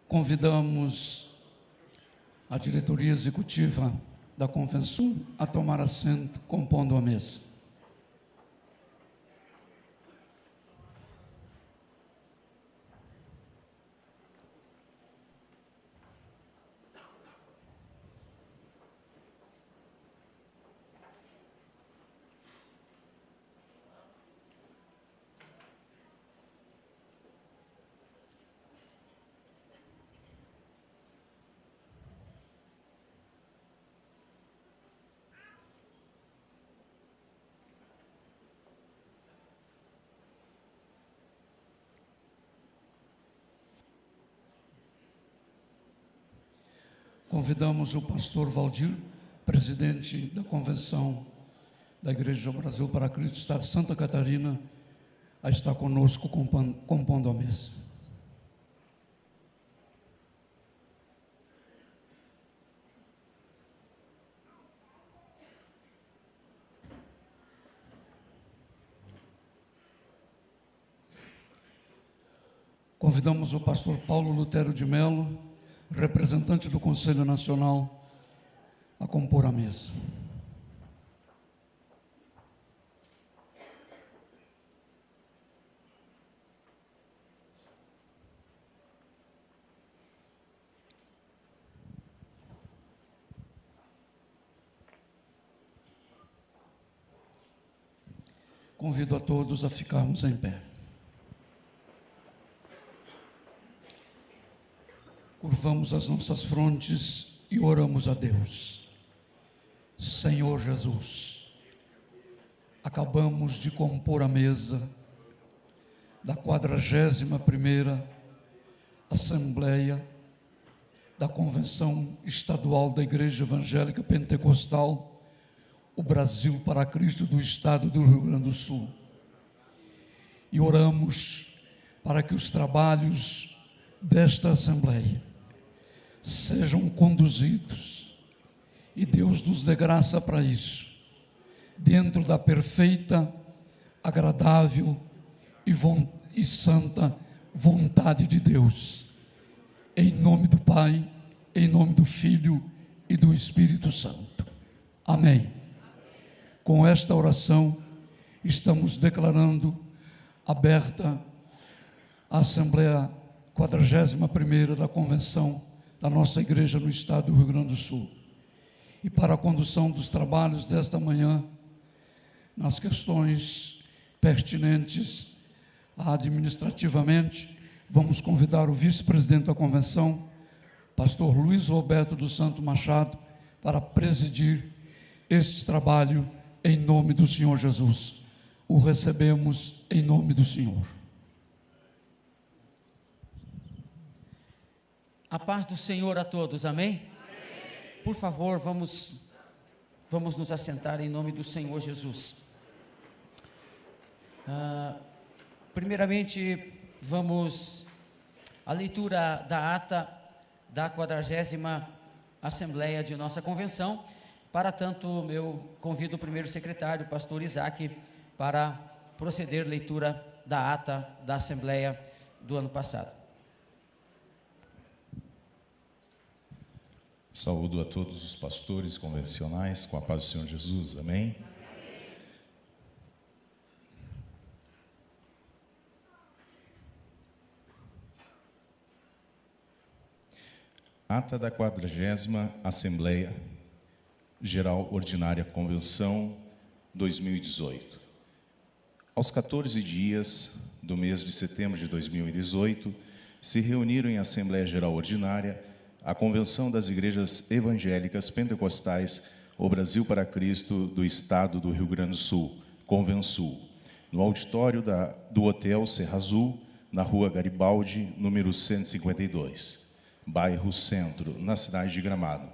Convidamos a diretoria executiva da Convenção a tomar assento, compondo a mesa. Convidamos o pastor Valdir, presidente da Convenção da Igreja Brasil para Cristo, Estado de Santa Catarina, a estar conosco compondo a mesa. Convidamos o pastor Paulo Lutero de Melo, representante do Conselho Nacional, a compor a mesa. Convido a todos a ficarmos em pé. Curvamos as nossas frontes e oramos a Deus. Senhor Jesus, acabamos de compor a mesa da 41ª Assembleia da Convenção Estadual da Igreja Evangélica Pentecostal, o Brasil para Cristo do Estado do Rio Grande do Sul. E oramos para que os trabalhos desta Assembleia sejam conduzidos, e Deus nos dê graça para isso, dentro da perfeita, agradável e santa vontade de Deus, em nome do Pai, em nome do Filho e do Espírito Santo. Amém. Com esta oração, estamos declarando aberta a Assembleia 41ª da Convenção da nossa igreja no estado do Rio Grande do Sul. E para a condução dos trabalhos desta manhã, nas questões pertinentes administrativamente, vamos convidar o vice-presidente da Convenção, pastor Luiz Roberto dos Santos Machado, para presidir este trabalho em nome do Senhor Jesus. O recebemos em nome do Senhor. A paz do Senhor a todos, amém? Amém. Por favor, vamos nos assentar em nome do Senhor Jesus. Primeiramente, vamos à leitura da ata da 40ª Assembleia de nossa Convenção. Para tanto, eu convido o primeiro secretário, o pastor Isaac, para proceder à leitura da ata da Assembleia do ano passado. Saúdo a todos os pastores convencionais, com a paz do Senhor Jesus, amém? Ata da 40ª Assembleia Geral Ordinária Convenção 2018. Aos 14 dias do mês de setembro de 2018, se reuniram em Assembleia Geral Ordinária a Convenção das Igrejas Evangélicas Pentecostais, o Brasil para Cristo do Estado do Rio Grande do Sul, Convensul, no auditório do Hotel Serra Azul, na Rua Garibaldi, número 152, bairro Centro, na cidade de Gramado.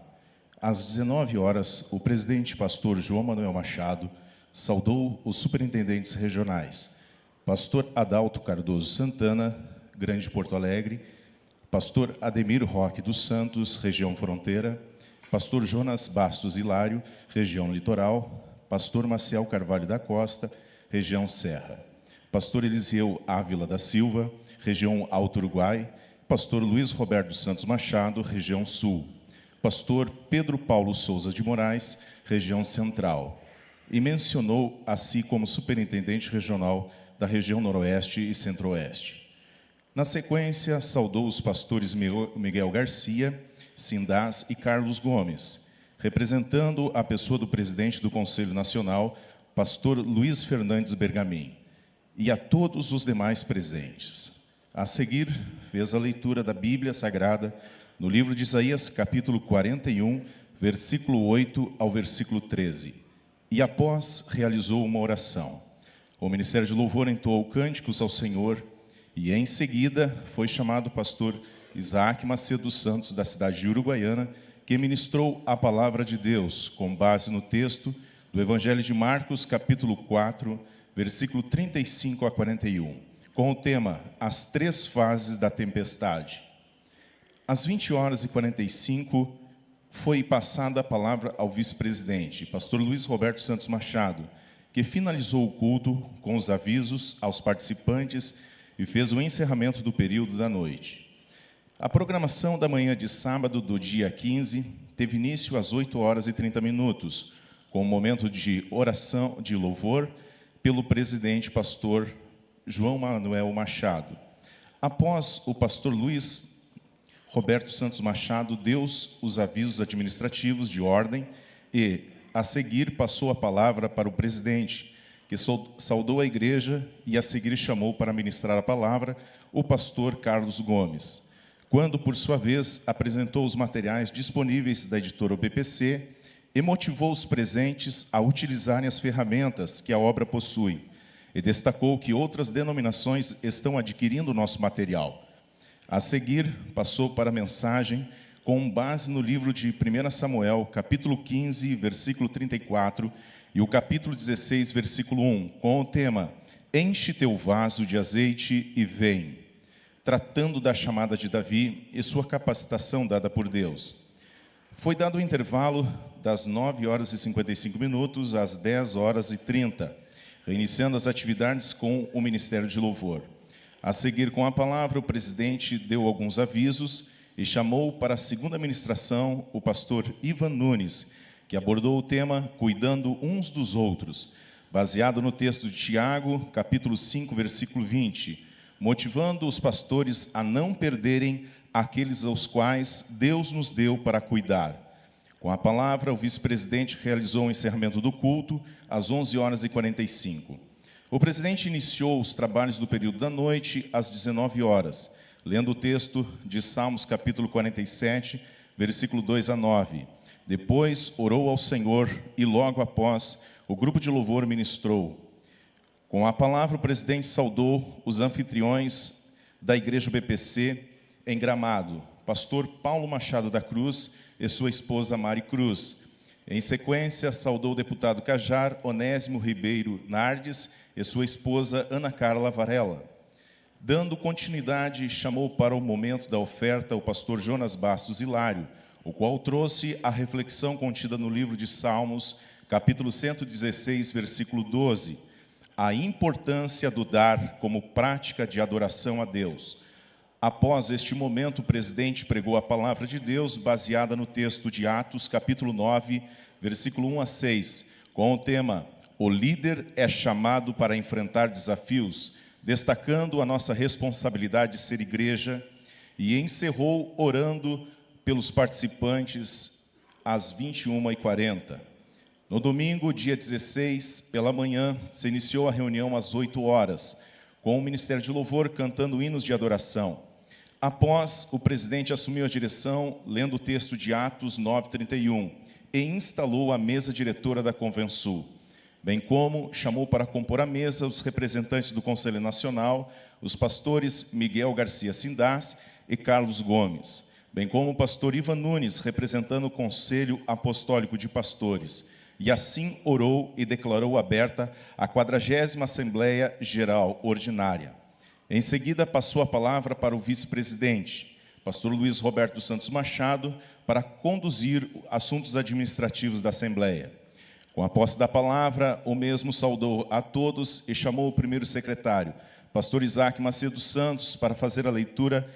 Às 19 horas, o presidente pastor João Manuel Machado saudou os superintendentes regionais, pastor Adalto Cardoso Santana, Grande Porto Alegre, pastor Ademir Roque dos Santos, região Fronteira, pastor Jonas Bastos Hilário, região Litoral, pastor Maciel Carvalho da Costa, região Serra, pastor Eliseu Ávila da Silva, região Alto Uruguai, pastor Luiz Roberto Santos Machado, região sul, pastor Pedro Paulo Souza de Moraes, região central, e mencionou a si como superintendente regional da região noroeste e centro-oeste. Na sequência, saudou os pastores Miguel Garcia, Sindás e Carlos Gomes, representando a pessoa do presidente do Conselho Nacional, pastor Luiz Fernandes Bergamin, e a todos os demais presentes. A seguir, fez a leitura da Bíblia Sagrada no livro de Isaías, capítulo 41, versículo 8 ao versículo 13. E após, realizou uma oração. O Ministério de Louvor entoou cânticos ao Senhor e, em seguida, foi chamado o pastor Isaac Macedo Santos, da cidade de Uruguaiana, que ministrou a palavra de Deus, com base no texto do Evangelho de Marcos, capítulo 4, versículo 35 a 41, com o tema As Três Fases da Tempestade. Às 20h45, foi passada a palavra ao vice-presidente, pastor Luiz Roberto Santos Machado, que finalizou o culto com os avisos aos participantes e fez o encerramento do período da noite. A programação da manhã de sábado do dia 15 teve início às 8h30, com um momento de oração, de louvor, pelo presidente pastor João Manuel Machado. Após o pastor Luiz Roberto Santos Machado deu os avisos administrativos de ordem e, a seguir, passou a palavra para o presidente, que saudou a igreja e, a seguir, chamou para ministrar a palavra o pastor Carlos Gomes, quando, por sua vez, apresentou os materiais disponíveis da editora BPC e motivou os presentes a utilizarem as ferramentas que a obra possui, e destacou que outras denominações estão adquirindo o nosso material. A seguir, passou para a mensagem com base no livro de 1 Samuel, capítulo 15, versículo 34, e o capítulo 16, versículo 1, com o tema Enche teu vaso de azeite e vem, tratando da chamada de Davi e sua capacitação dada por Deus. Foi dado o intervalo das 9h55 às 10h30, reiniciando as atividades com o Ministério de Louvor. A seguir, com a palavra, o presidente deu alguns avisos e chamou para a segunda ministração o pastor Ivan Nunes, que abordou o tema Cuidando uns dos outros, baseado no texto de Tiago, capítulo 5, versículo 20, motivando os pastores a não perderem aqueles aos quais Deus nos deu para cuidar. Com a palavra, o vice-presidente realizou o encerramento do culto às 11h45. O presidente iniciou os trabalhos do período da noite às 19h, lendo o texto de Salmos, capítulo 47, versículo 2 a 9. Depois, orou ao Senhor e, logo após, o grupo de louvor ministrou. Com a palavra, o presidente saudou os anfitriões da Igreja BPC em Gramado, pastor Paulo Machado da Cruz e sua esposa Mari Cruz. Em sequência, saudou o deputado Cajar Onésimo Ribeiro Nardes e sua esposa Ana Carla Varela. Dando continuidade, chamou para o momento da oferta o pastor Jonas Bastos Hilário, o qual trouxe a reflexão contida no livro de Salmos, capítulo 116, versículo 12, a importância do dar como prática de adoração a Deus. Após este momento, o presidente pregou a palavra de Deus baseada no texto de Atos, capítulo 9, versículo 1 a 6, com o tema O líder é chamado para enfrentar desafios, destacando a nossa responsabilidade de ser igreja, e encerrou orando pelos participantes às 21h40. No domingo, dia 16, pela manhã, se iniciou a reunião às 8h, com o Ministério de Louvor cantando hinos de adoração. Após, o presidente assumiu a direção, lendo o texto de Atos 9:31, e instalou a mesa diretora da Convensul, bem como chamou para compor a mesa os representantes do Conselho Nacional, os pastores Miguel Garcia Sindás e Carlos Gomes, bem como o pastor Ivan Nunes, representando o Conselho Apostólico de Pastores, e assim orou e declarou aberta a 40ª Assembleia Geral Ordinária. Em seguida, passou a palavra para o vice-presidente, pastor Luiz Roberto Santos Machado, para conduzir assuntos administrativos da Assembleia. Com a posse da palavra, o mesmo saudou a todos e chamou o primeiro secretário, pastor Isaac Macedo Santos, para fazer a leitura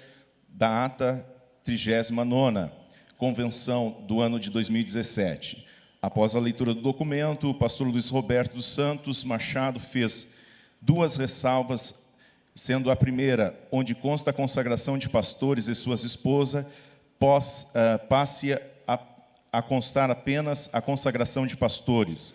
da ata 39ª, convenção do ano de 2017. Após a leitura do documento, o pastor Luiz Roberto dos Santos Machado fez 2 ressalvas, sendo a primeira, onde consta a consagração de pastores e suas esposas, passe a constar apenas a consagração de pastores,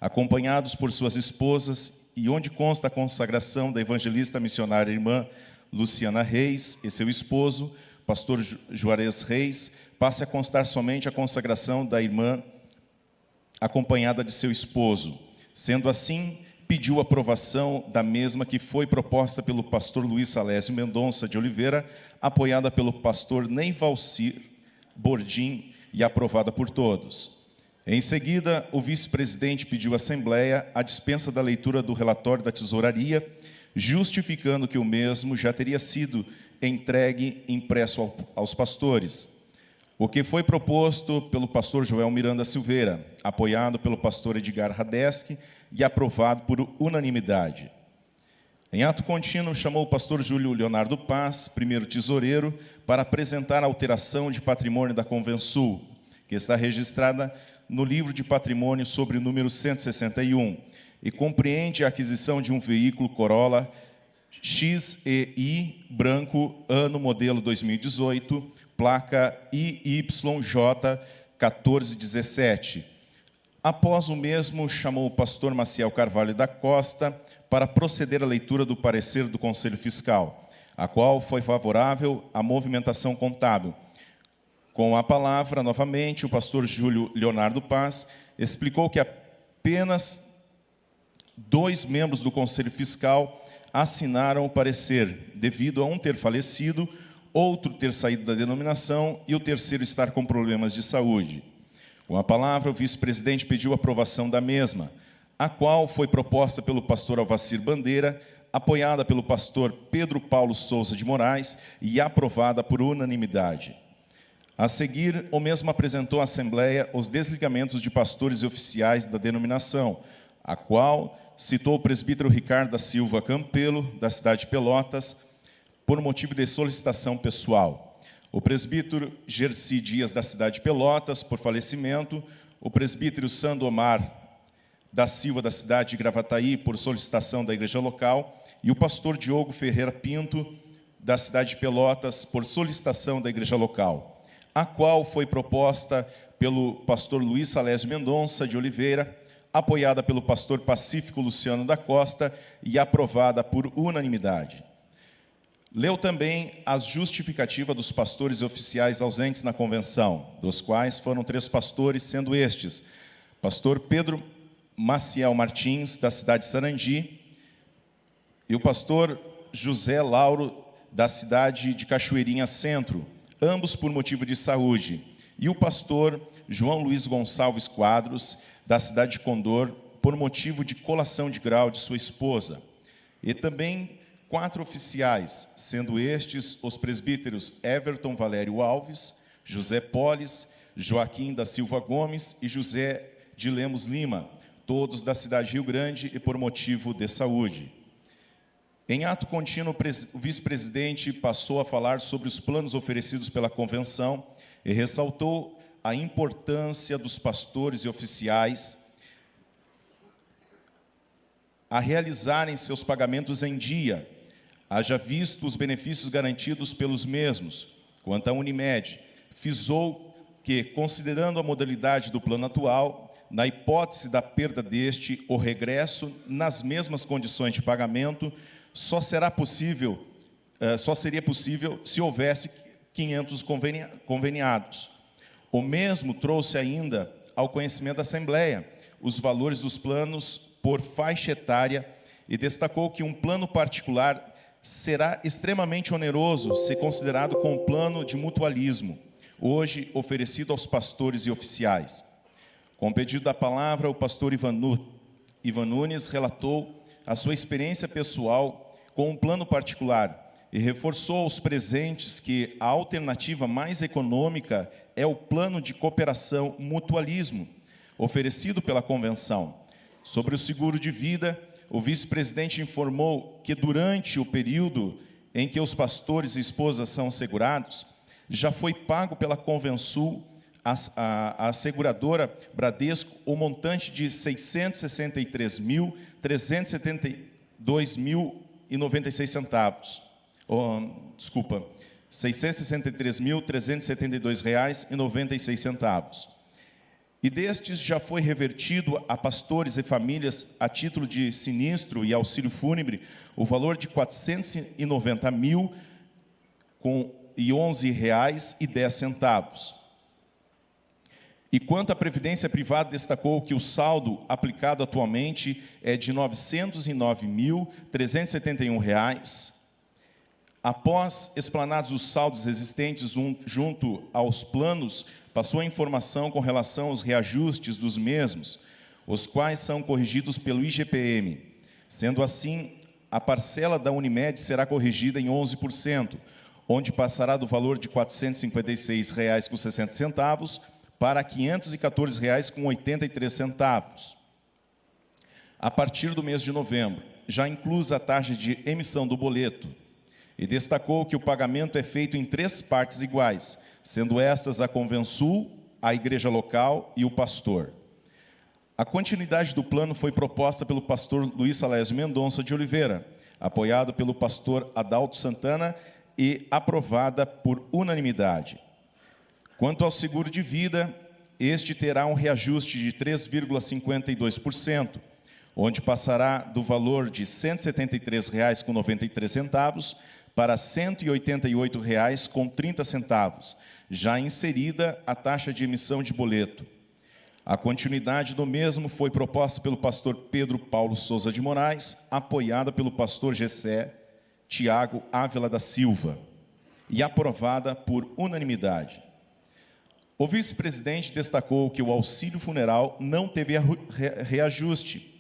acompanhados por suas esposas, e onde consta a consagração da evangelista missionária irmã Luciana Reis e seu esposo, pastor Juarez Reis, passe a constar somente a consagração da irmã acompanhada de seu esposo. Sendo assim, pediu aprovação da mesma que foi proposta pelo pastor Luiz Salésio Mendonça de Oliveira, apoiada pelo pastor Ney Valcir Bordim e aprovada por todos. Em seguida, o vice-presidente pediu à Assembleia a dispensa da leitura do relatório da tesouraria, justificando que o mesmo já teria sido entregue impresso aos pastores. O que foi proposto pelo pastor Joel Miranda Silveira, apoiado pelo pastor Edgar Radeschi e aprovado por unanimidade. Em ato contínuo, chamou o pastor Júlio Leonardo Paz, primeiro tesoureiro, para apresentar a alteração de patrimônio da Convensul, que está registrada no livro de patrimônio sobre o número 161, e compreende a aquisição de um veículo Corolla XEI branco, ano modelo 2018, placa IYJ 1417. Após o mesmo, chamou o pastor Maciel Carvalho da Costa para proceder à leitura do parecer do Conselho Fiscal, a qual foi favorável à movimentação contábil. Com a palavra, novamente, o pastor Júlio Leonardo Paz explicou que apenas 2 membros do Conselho Fiscal assinaram o parecer, devido a um ter falecido, outro ter saído da denominação e o terceiro estar com problemas de saúde. Com a palavra, o vice-presidente pediu a aprovação da mesma, a qual foi proposta pelo pastor Alvacir Bandeira, apoiada pelo pastor Pedro Paulo Souza de Moraes e aprovada por unanimidade. A seguir, o mesmo apresentou à Assembleia os desligamentos de pastores e oficiais da denominação, a qual citou o presbítero Ricardo da Silva Campelo, da cidade de Pelotas, por motivo de solicitação pessoal. O presbítero Gerci Dias, da cidade de Pelotas, por falecimento. O presbítero Sandro Omar da Silva, da cidade de Gravataí, por solicitação da igreja local. E o pastor Diogo Ferreira Pinto, da cidade de Pelotas, por solicitação da igreja local, a qual foi proposta pelo pastor Luiz Salésio Mendonça de Oliveira, apoiada pelo pastor Pacífico Luciano da Costa e aprovada por unanimidade. Leu também as justificativas dos pastores e oficiais ausentes na convenção, dos quais foram 3 pastores, sendo estes: pastor Pedro Maciel Martins, da cidade de Sarandi, e o pastor José Lauro, da cidade de Cachoeirinha Centro, ambos por motivo de saúde, e o pastor João Luiz Gonçalves Quadros, da cidade de Condor, por motivo de colação de grau de sua esposa. E também 4 oficiais, sendo estes os presbíteros Everton Valério Alves, José Polis, Joaquim da Silva Gomes e José de Lemos Lima, todos da cidade de Rio Grande e por motivo de saúde. Em ato contínuo, o vice-presidente passou a falar sobre os planos oferecidos pela convenção e ressaltou a importância dos pastores e oficiais a realizarem seus pagamentos em dia, haja visto os benefícios garantidos pelos mesmos. Quanto à Unimed, frisou que, considerando a modalidade do plano atual, na hipótese da perda deste, o regresso nas mesmas condições de pagamento só seria possível se houvesse 500 conveniados. O mesmo trouxe ainda ao conhecimento da Assembleia os valores dos planos por faixa etária e destacou que um plano particular será extremamente oneroso se considerado com o plano de mutualismo, hoje oferecido aos pastores e oficiais. Com o pedido da palavra, o pastor Ivan Nunes relatou a sua experiência pessoal com um plano particular e reforçou aos presentes que a alternativa mais econômica é o plano de cooperação mutualismo, oferecido pela convenção. Sobre o seguro de vida, o vice-presidente informou que durante o período em que os pastores e esposas são segurados, já foi pago pela Convensul, a seguradora Bradesco, o montante de R$ 663.372,96. Desculpa, R$ 663.372,96. E destes já foi revertido a pastores e famílias, a título de sinistro e auxílio fúnebre, o valor de R$ 490.011,10. E quanto à previdência privada, destacou que o saldo aplicado atualmente é de R$ 909.371. Após explanados os saldos existentes junto aos planos, passou a informação com relação aos reajustes dos mesmos, os quais são corrigidos pelo IGPM. Sendo assim, a parcela da Unimed será corrigida em 11%, onde passará do valor de R$ 456,60 para R$ 514,83. A partir do mês de novembro, já inclusa a taxa de emissão do boleto, e destacou que o pagamento é feito em 3 partes iguais, sendo estas a Convensul, a igreja local e o pastor. A continuidade do plano foi proposta pelo pastor Luiz Salésio Mendonça de Oliveira, apoiado pelo pastor Adalto Santana e aprovada por unanimidade. Quanto ao seguro de vida, este terá um reajuste de 3,52%, onde passará do valor de R$ 173,93 para R$ 188,30, já inserida a taxa de emissão de boleto. A continuidade do mesmo foi proposta pelo pastor Pedro Paulo Souza de Moraes, apoiada pelo pastor Gessé Tiago Ávila da Silva, e aprovada por unanimidade. O vice-presidente destacou que o auxílio funeral não teve reajuste.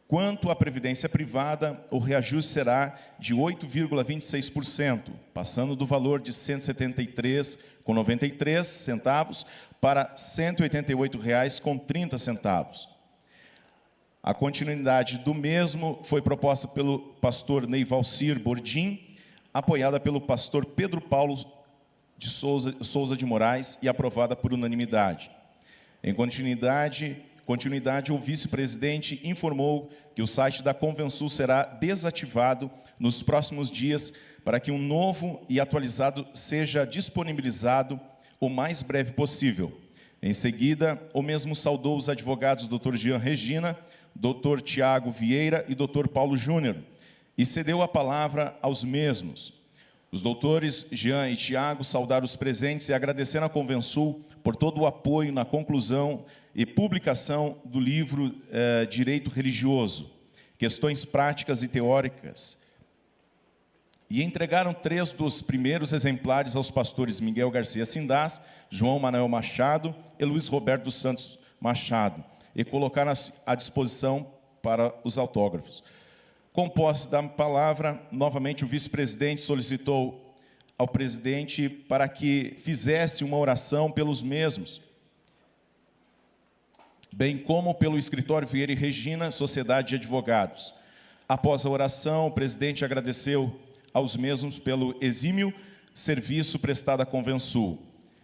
Quanto à previdência privada, o reajuste será de 8,26%, passando do valor de R$ 173,93 para R$ 188,30. A continuidade do mesmo foi proposta pelo pastor Neivalcir Bordim, apoiada pelo pastor Pedro Paulo de Souza de Moraes e aprovada por unanimidade. Em continuidade, o vice-presidente informou que o site da Convensul será desativado nos próximos dias para que um novo e atualizado seja disponibilizado o mais breve possível. Em seguida, o mesmo saudou os advogados Dr. Jean Regina, Dr. Tiago Vieira e Dr. Paulo Júnior, e cedeu a palavra aos mesmos. Os doutores Jean e Tiago saudaram os presentes e agradeceram à Convensul por todo o apoio na conclusão e publicação do livro Direito Religioso, Questões Práticas e Teóricas, e entregaram 3 dos primeiros exemplares aos pastores Miguel Garcia Sindás, João Manuel Machado e Luiz Roberto dos Santos Machado, e colocaram à disposição para os autógrafos. Com posse da palavra, novamente o vice-presidente solicitou ao presidente para que fizesse uma oração pelos mesmos, bem como pelo escritório Vieira e Regina, Sociedade de Advogados. Após a oração, o presidente agradeceu aos mesmos pelo exímio serviço prestado à Convensul.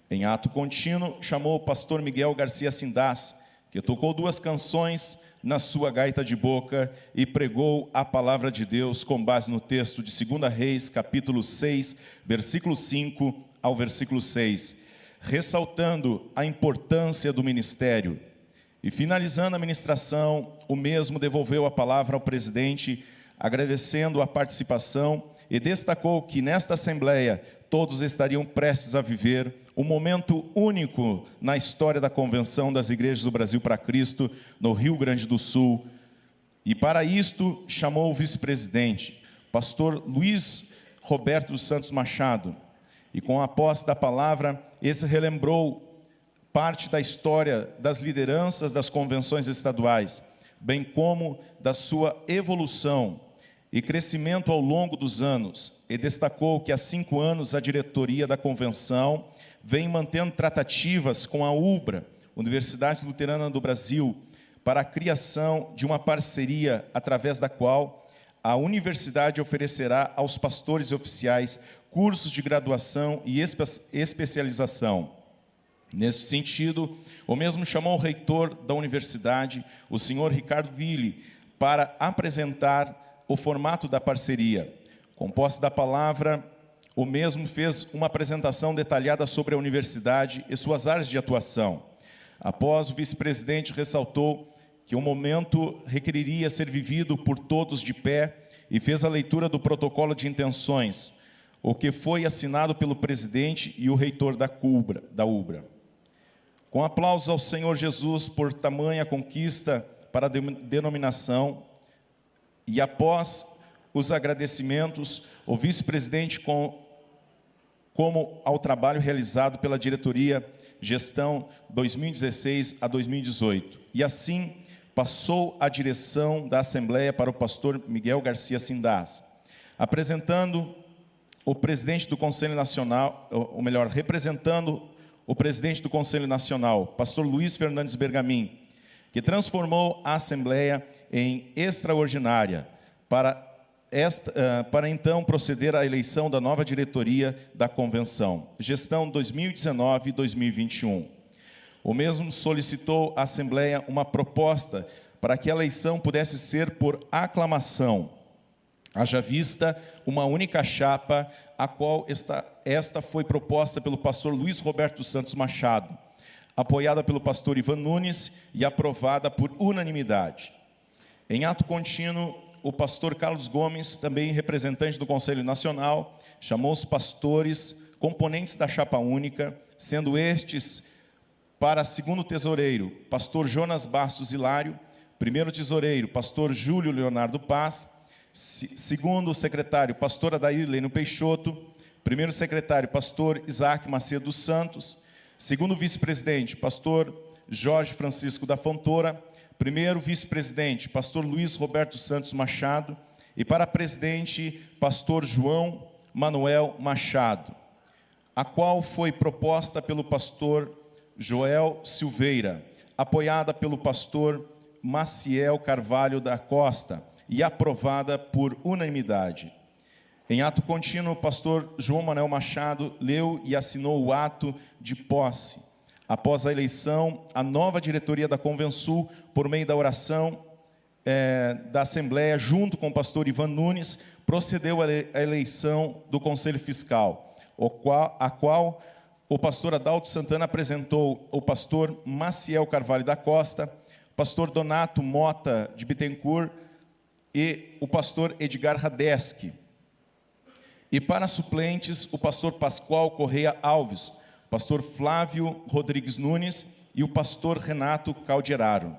Em ato contínuo, chamou o pastor Miguel Garcia Sindás, que tocou 2 canções na sua gaita de boca e pregou a palavra de Deus com base no texto de 2 Reis, capítulo 6, versículo 5 ao versículo 6, ressaltando a importância do ministério. E finalizando a ministração, o mesmo devolveu a palavra ao presidente, agradecendo a participação e destacou que nesta Assembleia todos estariam prestes a viver um momento único na história da Convenção das Igrejas do Brasil para Cristo, no Rio Grande do Sul. E para isto chamou o vice-presidente, pastor Luiz Roberto dos Santos Machado, e com a posse da palavra, esse relembrou parte da história das lideranças das convenções estaduais, bem como da sua evolução e crescimento ao longo dos anos, e destacou que há 5 anos a diretoria da convenção vem mantendo tratativas com a UBRA, Universidade Luterana do Brasil, para a criação de uma parceria através da qual a universidade oferecerá aos pastores e oficiais cursos de graduação e especialização. Nesse sentido, o mesmo chamou o reitor da universidade, o senhor Ricardo Ville, para apresentar o formato da parceria. Com posse da palavra, o mesmo fez uma apresentação detalhada sobre a universidade e suas áreas de atuação. Após, o vice-presidente ressaltou que o momento requeriria ser vivido por todos de pé e fez a leitura do protocolo de intenções, o que foi assinado pelo presidente e o reitor da UBRA. Com aplausos ao Senhor Jesus por tamanha conquista para a denominação, e após os agradecimentos, o vice-presidente, como ao trabalho realizado pela diretoria gestão 2016 a 2018. E assim, passou a direção da Assembleia para o pastor Miguel Garcia Sindás, apresentando o presidente do Conselho Nacional, ou melhor, representando o presidente do Conselho Nacional, pastor Luiz Fernandes Bergamin, que transformou a Assembleia em extraordinária, para então proceder à eleição da nova diretoria da Convenção, gestão 2019-2021. O mesmo solicitou à Assembleia uma proposta para que a eleição pudesse ser por aclamação, haja vista uma única chapa, a qual esta foi proposta pelo pastor Luiz Roberto Santos Machado, apoiada pelo pastor Ivan Nunes e aprovada por unanimidade. Em ato contínuo, o pastor Carlos Gomes, também representante do Conselho Nacional, chamou os pastores componentes da chapa única, sendo estes, para segundo tesoureiro, pastor Jonas Bastos Hilário, primeiro tesoureiro, pastor Júlio Leonardo Paz, segundo secretário, pastor Adair Leno Peixoto, primeiro secretário, pastor Isaac Macedo dos Santos, segundo vice-presidente, pastor Jorge Francisco da Fontoura, primeiro vice-presidente, pastor Luiz Roberto Santos Machado, e para presidente, pastor João Manuel Machado, a qual foi proposta pelo pastor Joel Silveira, apoiada pelo pastor Maciel Carvalho da Costa e aprovada por unanimidade. Em ato contínuo, o pastor João Manuel Machado leu e assinou o ato de posse. Após a eleição, a nova diretoria da Convensul, por meio da oração da Assembleia, junto com o pastor Ivan Nunes, procedeu à eleição do Conselho Fiscal, a qual o pastor Adalto Santana apresentou o pastor Maciel Carvalho da Costa, o pastor Donato Mota de Bittencourt e o pastor Edgar Radeski. E para suplentes, o pastor Pascoal Correia Alves, o pastor Flávio Rodrigues Nunes e o pastor Renato Calderaro,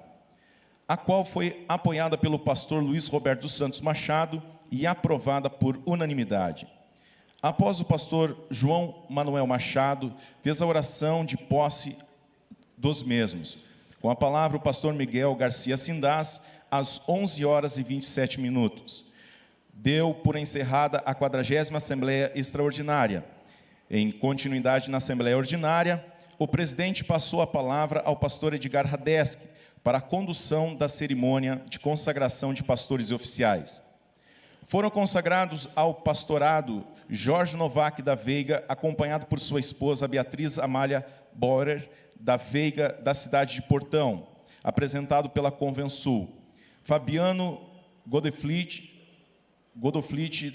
a qual foi apoiada pelo pastor Luiz Roberto Santos Machado e aprovada por unanimidade. Após o pastor João Manuel Machado, fez a oração de posse dos mesmos. Com a palavra, o pastor Miguel Garcia Sindás, às 11h27. Deu por encerrada a 40ª Assembleia Extraordinária. Em continuidade na Assembleia Ordinária, o presidente passou a palavra ao pastor Edgar Radeski para a condução da cerimônia de consagração de pastores e oficiais. Foram consagrados ao pastorado Jorge Novak da Veiga, acompanhado por sua esposa Beatriz Amália Borer da Veiga, da cidade de Portão, apresentado pela Convensul. Fabiano Godoflit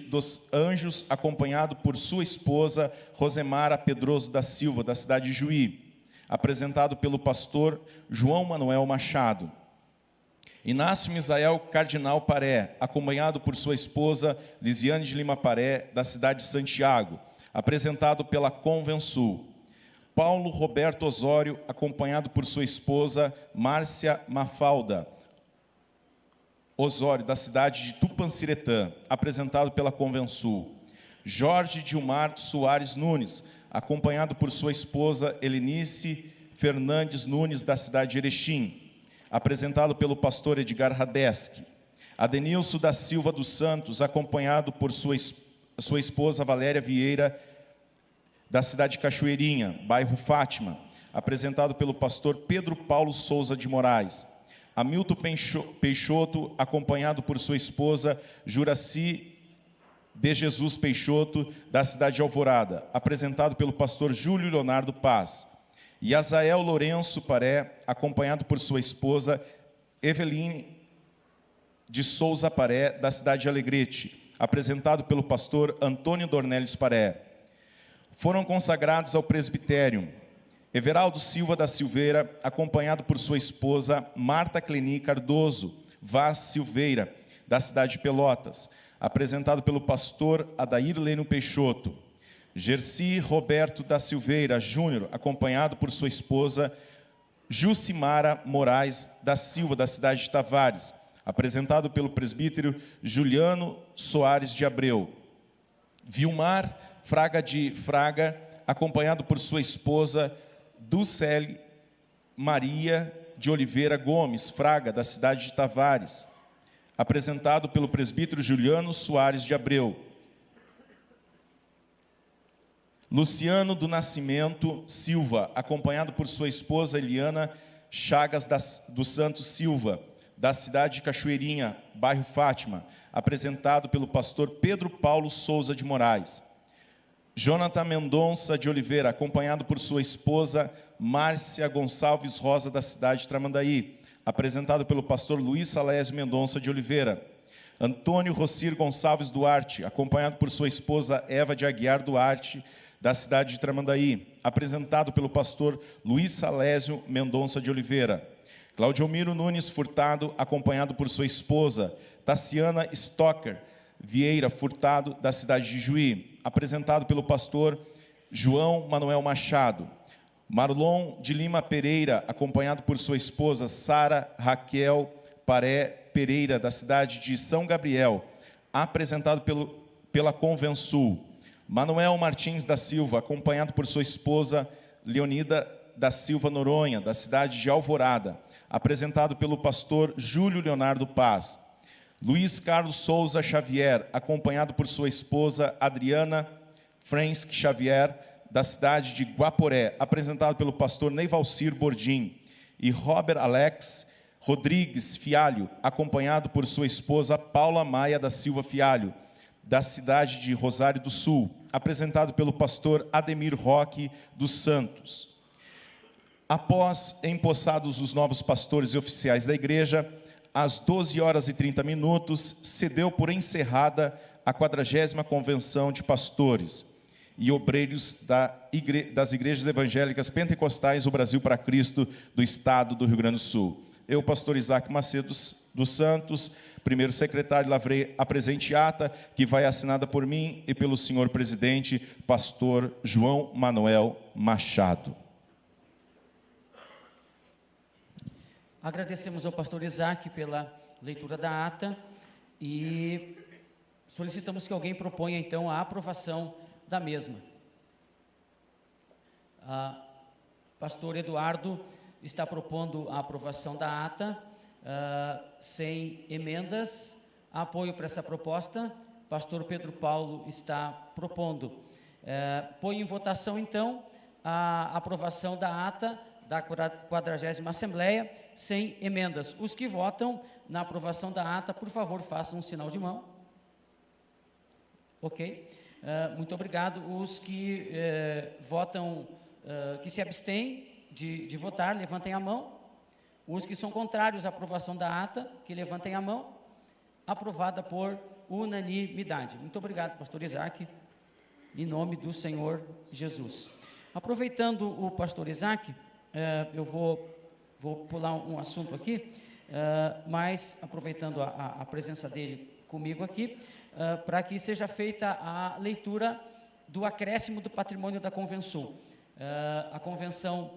dos Anjos, acompanhado por sua esposa Rosemara Pedroso da Silva, da cidade de Juí, apresentado pelo pastor João Manuel Machado. Inácio Misael Cardinal Paré, acompanhado por sua esposa Lisiane de Lima Paré, da cidade de Santiago, apresentado pela Convensul. Paulo Roberto Osório, acompanhado por sua esposa Márcia Mafalda Osório, da cidade de Tupanciretã, apresentado pela Convensul. Jorge Dilmar Soares Nunes, acompanhado por sua esposa Helenice Fernandes Nunes, da cidade de Erechim, apresentado pelo pastor Edgar Radeski. Adenilson da Silva dos Santos, acompanhado por sua esposa Valéria Vieira, da cidade de Cachoeirinha, bairro Fátima, apresentado pelo pastor Pedro Paulo Souza de Moraes. Hamilton Peixoto, acompanhado por sua esposa Juraci de Jesus Peixoto, da cidade de Alvorada, apresentado pelo pastor Júlio Leonardo Paz. E Azael Lourenço Paré, acompanhado por sua esposa Eveline de Souza Paré, da cidade de Alegrete, apresentado pelo pastor Antônio Dornélios Paré. Foram consagrados ao presbitério Everaldo Silva da Silveira, acompanhado por sua esposa Marta Cleni Cardoso Vaz Silveira, da cidade de Pelotas, apresentado pelo pastor Adair Leno Peixoto. Gerci Roberto da Silveira Júnior, acompanhado por sua esposa Jucimara Moraes da Silva, da cidade de Tavares, apresentado pelo presbítero Juliano Soares de Abreu. Vilmar Fraga de Fraga, acompanhado por sua esposa Dulcele Maria de Oliveira Gomes Fraga, da cidade de Tavares, apresentado pelo presbítero Juliano Soares de Abreu. Luciano do Nascimento Silva, acompanhado por sua esposa Eliana Chagas dos Santos Silva, da cidade de Cachoeirinha, bairro Fátima, apresentado pelo pastor Pedro Paulo Souza de Moraes. Jonathan Mendonça de Oliveira, acompanhado por sua esposa Márcia Gonçalves Rosa, da cidade de Tramandaí, apresentado pelo pastor Luiz Salésio Mendonça de Oliveira. Antônio Rocir Gonçalves Duarte, acompanhado por sua esposa Eva de Aguiar Duarte, da cidade de Tramandaí, apresentado pelo pastor Luiz Salésio Mendonça de Oliveira. Claudiomiro Nunes Furtado, acompanhado por sua esposa Tassiana Stocker Vieira Furtado, da cidade de Juí, apresentado pelo pastor João Manuel Machado. Marlon de Lima Pereira, acompanhado por sua esposa Sara Raquel Paré Pereira, da cidade de São Gabriel, apresentado pela Convensul. Manuel Martins da Silva, acompanhado por sua esposa Leonida da Silva Noronha, da cidade de Alvorada, apresentado pelo pastor Júlio Leonardo Paz. Luiz Carlos Souza Xavier, acompanhado por sua esposa Adriana Fransk Xavier, da cidade de Guaporé, apresentado pelo pastor Neivalcir Bordim. E Robert Alex Rodrigues Fialho, acompanhado por sua esposa Paula Maia da Silva Fialho, da cidade de Rosário do Sul, apresentado pelo pastor Ademir Roque dos Santos. Após empossados os novos pastores e oficiais da igreja, às 12h30, cedeu por encerrada a 40ª Convenção de Pastores e Obreiros das Igrejas Evangélicas Pentecostais do Brasil para Cristo do Estado do Rio Grande do Sul. Eu, pastor Isaac Macedo dos Santos, primeiro secretário, lavrei a presente ata, que vai assinada por mim e pelo senhor presidente, pastor João Manuel Machado. Agradecemos ao pastor Isaac pela leitura da ata e solicitamos que alguém proponha, então, a aprovação da mesma. Pastor Eduardo está propondo a aprovação da ata, sem emendas. Há apoio para essa proposta. Pastor Pedro Paulo está propondo. Põe em votação, então, a aprovação da ata da 40ª Assembleia, sem emendas. Os que votam na aprovação da ata, por favor, façam um sinal de mão. Ok. Muito obrigado. Os que votam, que se abstêm de votar, levantem a mão. Os que são contrários à aprovação da ata, que levantem a mão. Aprovada por unanimidade. Muito obrigado, pastor Isaac, em nome do Senhor Jesus. Aproveitando o pastor Isaac, eu vou pular um assunto aqui, mas aproveitando a presença dele comigo aqui, para que seja feita a leitura do acréscimo do patrimônio da Convensul. A Convenção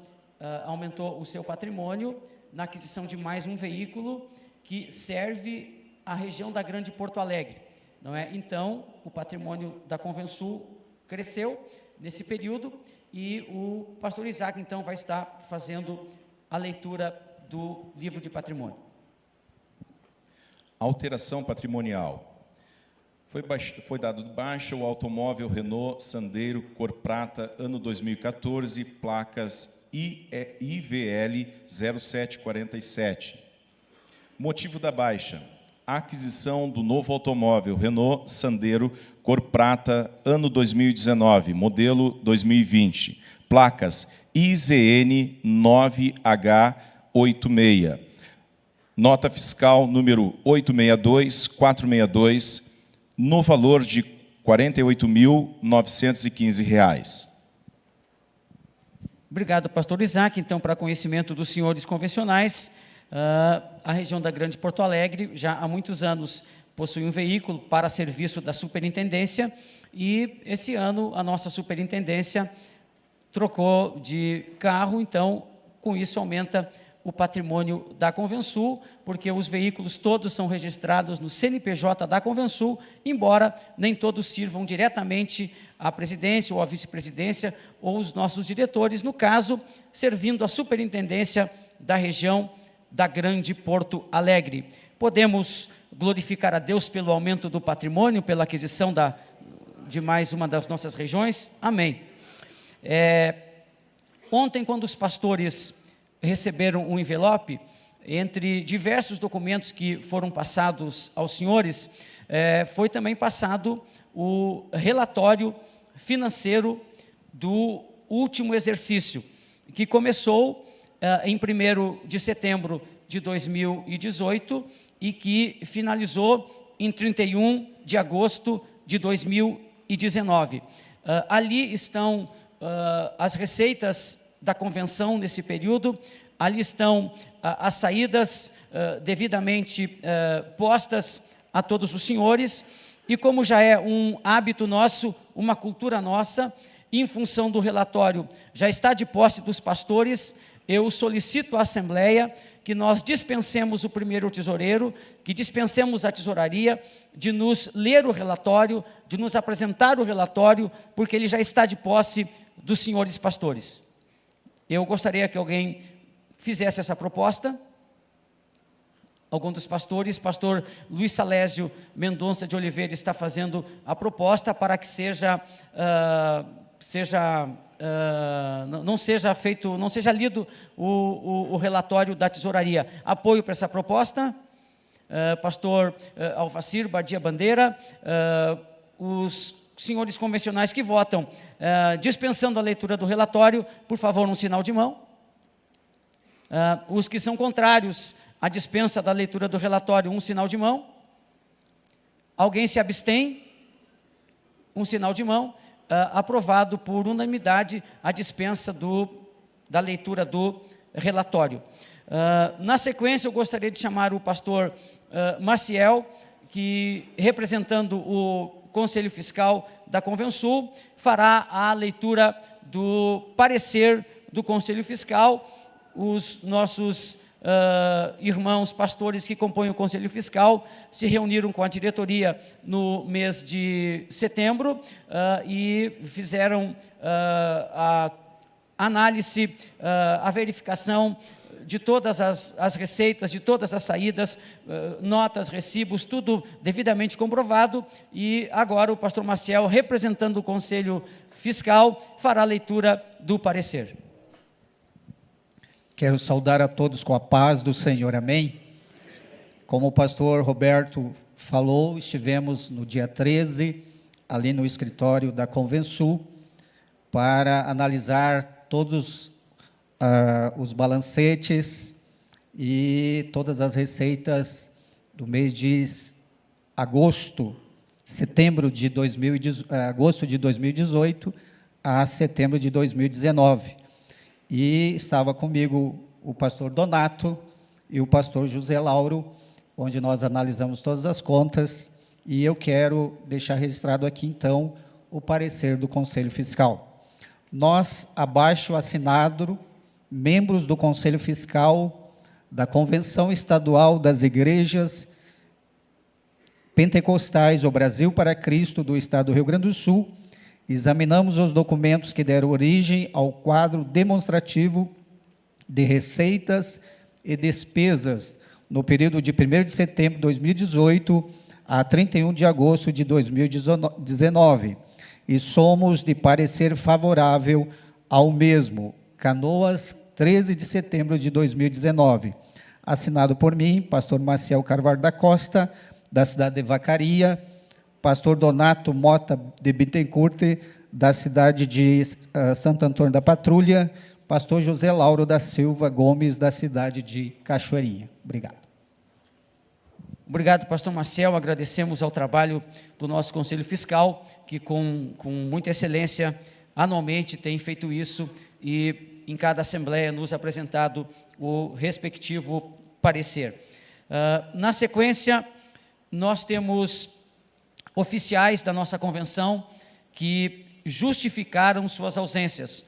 aumentou o seu patrimônio na aquisição de mais um veículo que serve a região da Grande Porto Alegre, não é? Então, o patrimônio da Convensul cresceu nesse período e o pastor Isaac, então, vai estar fazendo a leitura do livro de patrimônio. Alteração patrimonial. Foi dado de baixa o automóvel Renault Sandero cor prata, ano 2014, placas IVL 0747. Motivo da baixa: a aquisição do novo automóvel Renault Sandero cor prata, ano 2019, modelo 2020. Placas IZN 9H86. Nota fiscal número 862-462, no valor de R$ 48.915. Obrigado, pastor Isaac. Então, para conhecimento dos senhores convencionais, a região da Grande Porto Alegre já há muitos anos possui um veículo para serviço da superintendência, e esse ano a nossa superintendência trocou de carro, então com isso aumenta o patrimônio da Convensul, porque os veículos todos são registrados no CNPJ da Convensul, embora nem todos sirvam diretamente à presidência ou à vice-presidência ou os nossos diretores, no caso, servindo a superintendência da região da Grande Porto Alegre. Podemos glorificar a Deus pelo aumento do patrimônio, pela aquisição de mais uma das nossas regiões? Amém. Ontem, quando os pastores receberam um envelope, entre diversos documentos que foram passados aos senhores, foi também passado o relatório financeiro do último exercício, que começou em 1º de setembro de 2018 e que finalizou em 31 de agosto de 2019. Ali estão as receitas da convenção nesse período, ali estão as saídas devidamente postas a todos os senhores, e como já é um hábito nosso, uma cultura nossa, em função do relatório já está de posse dos pastores, eu solicito à Assembleia que nós dispensemos o primeiro tesoureiro, que dispensemos a tesouraria, de nos ler o relatório, de nos apresentar o relatório, porque ele já está de posse dos senhores pastores. Eu gostaria que alguém fizesse essa proposta. Algum dos pastores, pastor Luiz Salésio Mendonça de Oliveira está fazendo a proposta para que não seja lido o relatório da tesouraria. Apoio para essa proposta? Pastor Alvacir Badia Bandeira, os senhores convencionais que votam, dispensando a leitura do relatório, por favor, um sinal de mão. Os que são contrários à dispensa da leitura do relatório, um sinal de mão. Alguém se abstém? Um sinal de mão. Aprovado por unanimidade a dispensa da leitura do relatório. Na sequência, eu gostaria de chamar o pastor Maciel, que, representando o Conselho Fiscal da Convensul, fará a leitura do parecer do Conselho Fiscal. Os nossos irmãos pastores que compõem o Conselho Fiscal se reuniram com a diretoria no mês de setembro e fizeram a análise, a verificação de todas as receitas, de todas as saídas, notas, recibos, tudo devidamente comprovado, e agora o pastor Maciel, representando o Conselho Fiscal, fará a leitura do parecer. Quero saudar a todos com a paz do Senhor, amém? Como o pastor Roberto falou, estivemos no dia 13, ali no escritório da Convensul, para analisar todos os balancetes e todas as receitas do mês de agosto de 2018 a setembro de 2019. E estava comigo o pastor Donato e o pastor José Lauro, onde nós analisamos todas as contas, e eu quero deixar registrado aqui, então, o parecer do Conselho Fiscal. Nós, abaixo assinado, membros do Conselho Fiscal da Convenção Estadual das Igrejas Pentecostais do Brasil para Cristo do Estado do Rio Grande do Sul, examinamos os documentos que deram origem ao quadro demonstrativo de receitas e despesas no período de 1º de setembro de 2018 a 31 de agosto de 2019, e somos de parecer favorável ao mesmo. Canoas, 13 de setembro de 2019. assinado por mim, pastor Maciel Carvalho da Costa, da cidade de Vacaria, pastor Donato Mota de Bittencourt, da cidade de Santo Antônio da Patrulha, pastor José Lauro da Silva Gomes, da cidade de Cachoeirinha. Obrigado. Obrigado, pastor Marcel. Agradecemos ao trabalho do nosso Conselho Fiscal, que com muita excelência, anualmente tem feito isso e em cada assembleia nos apresentado o respectivo parecer. Na sequência, nós temos oficiais da nossa convenção que justificaram suas ausências.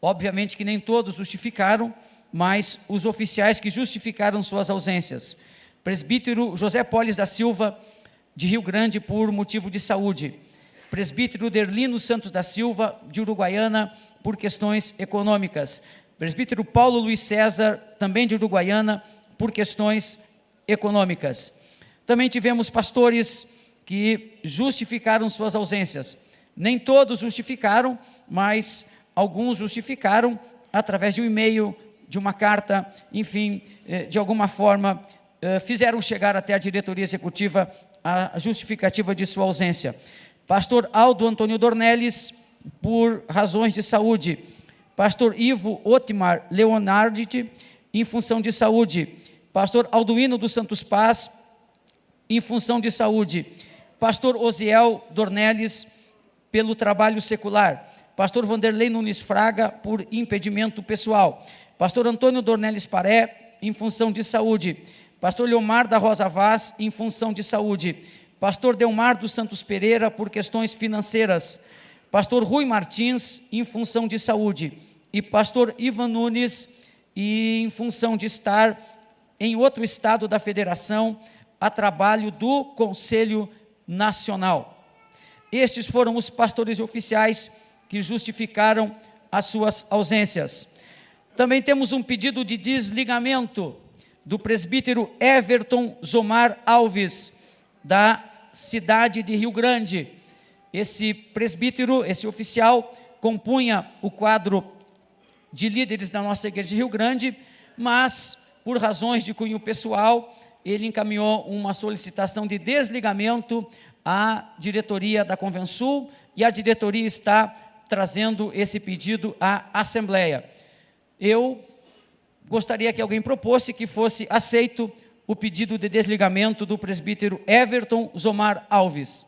Obviamente que nem todos justificaram, mas os oficiais que justificaram suas ausências. Presbítero José Polis da Silva, de Rio Grande, por motivo de saúde. Presbítero Derlino Santos da Silva, de Uruguaiana, por questões econômicas. Presbítero Paulo Luiz César, também de Uruguaiana, por questões econômicas. Também tivemos pastores que justificaram suas ausências. Nem todos justificaram, mas alguns justificaram através de um e-mail, de uma carta, enfim, de alguma forma, fizeram chegar até a diretoria executiva a justificativa de sua ausência. Pastor Aldo Antônio Dornelles, por razões de saúde. Pastor Ivo Otmar Leonardi, em função de saúde. Pastor Alduino dos Santos Paz, em função de saúde. Pastor Osiel Dornelles, pelo trabalho secular. Pastor Vanderlei Nunes Fraga, por impedimento pessoal. Pastor Antônio Dornelles Paré, em função de saúde. Pastor Leomar da Rosa Vaz, em função de saúde. Pastor Delmar dos Santos Pereira, por questões financeiras. Pastor Rui Martins, em função de saúde. E pastor Ivan Nunes, em função de estar em outro estado da federação, a trabalho do Conselho Nacional. Estes foram os pastores oficiais que justificaram as suas ausências. Também temos um pedido de desligamento do presbítero Everton Zomar Alves, da cidade de Rio Grande. Esse presbítero, esse oficial, compunha o quadro de líderes da nossa igreja de Rio Grande, mas, por razões de cunho pessoal, ele encaminhou uma solicitação de desligamento à diretoria da Convensul, e a diretoria está trazendo esse pedido à Assembleia. Eu gostaria que alguém propôsse que fosse aceito o pedido de desligamento do presbítero Everton Zomar Alves.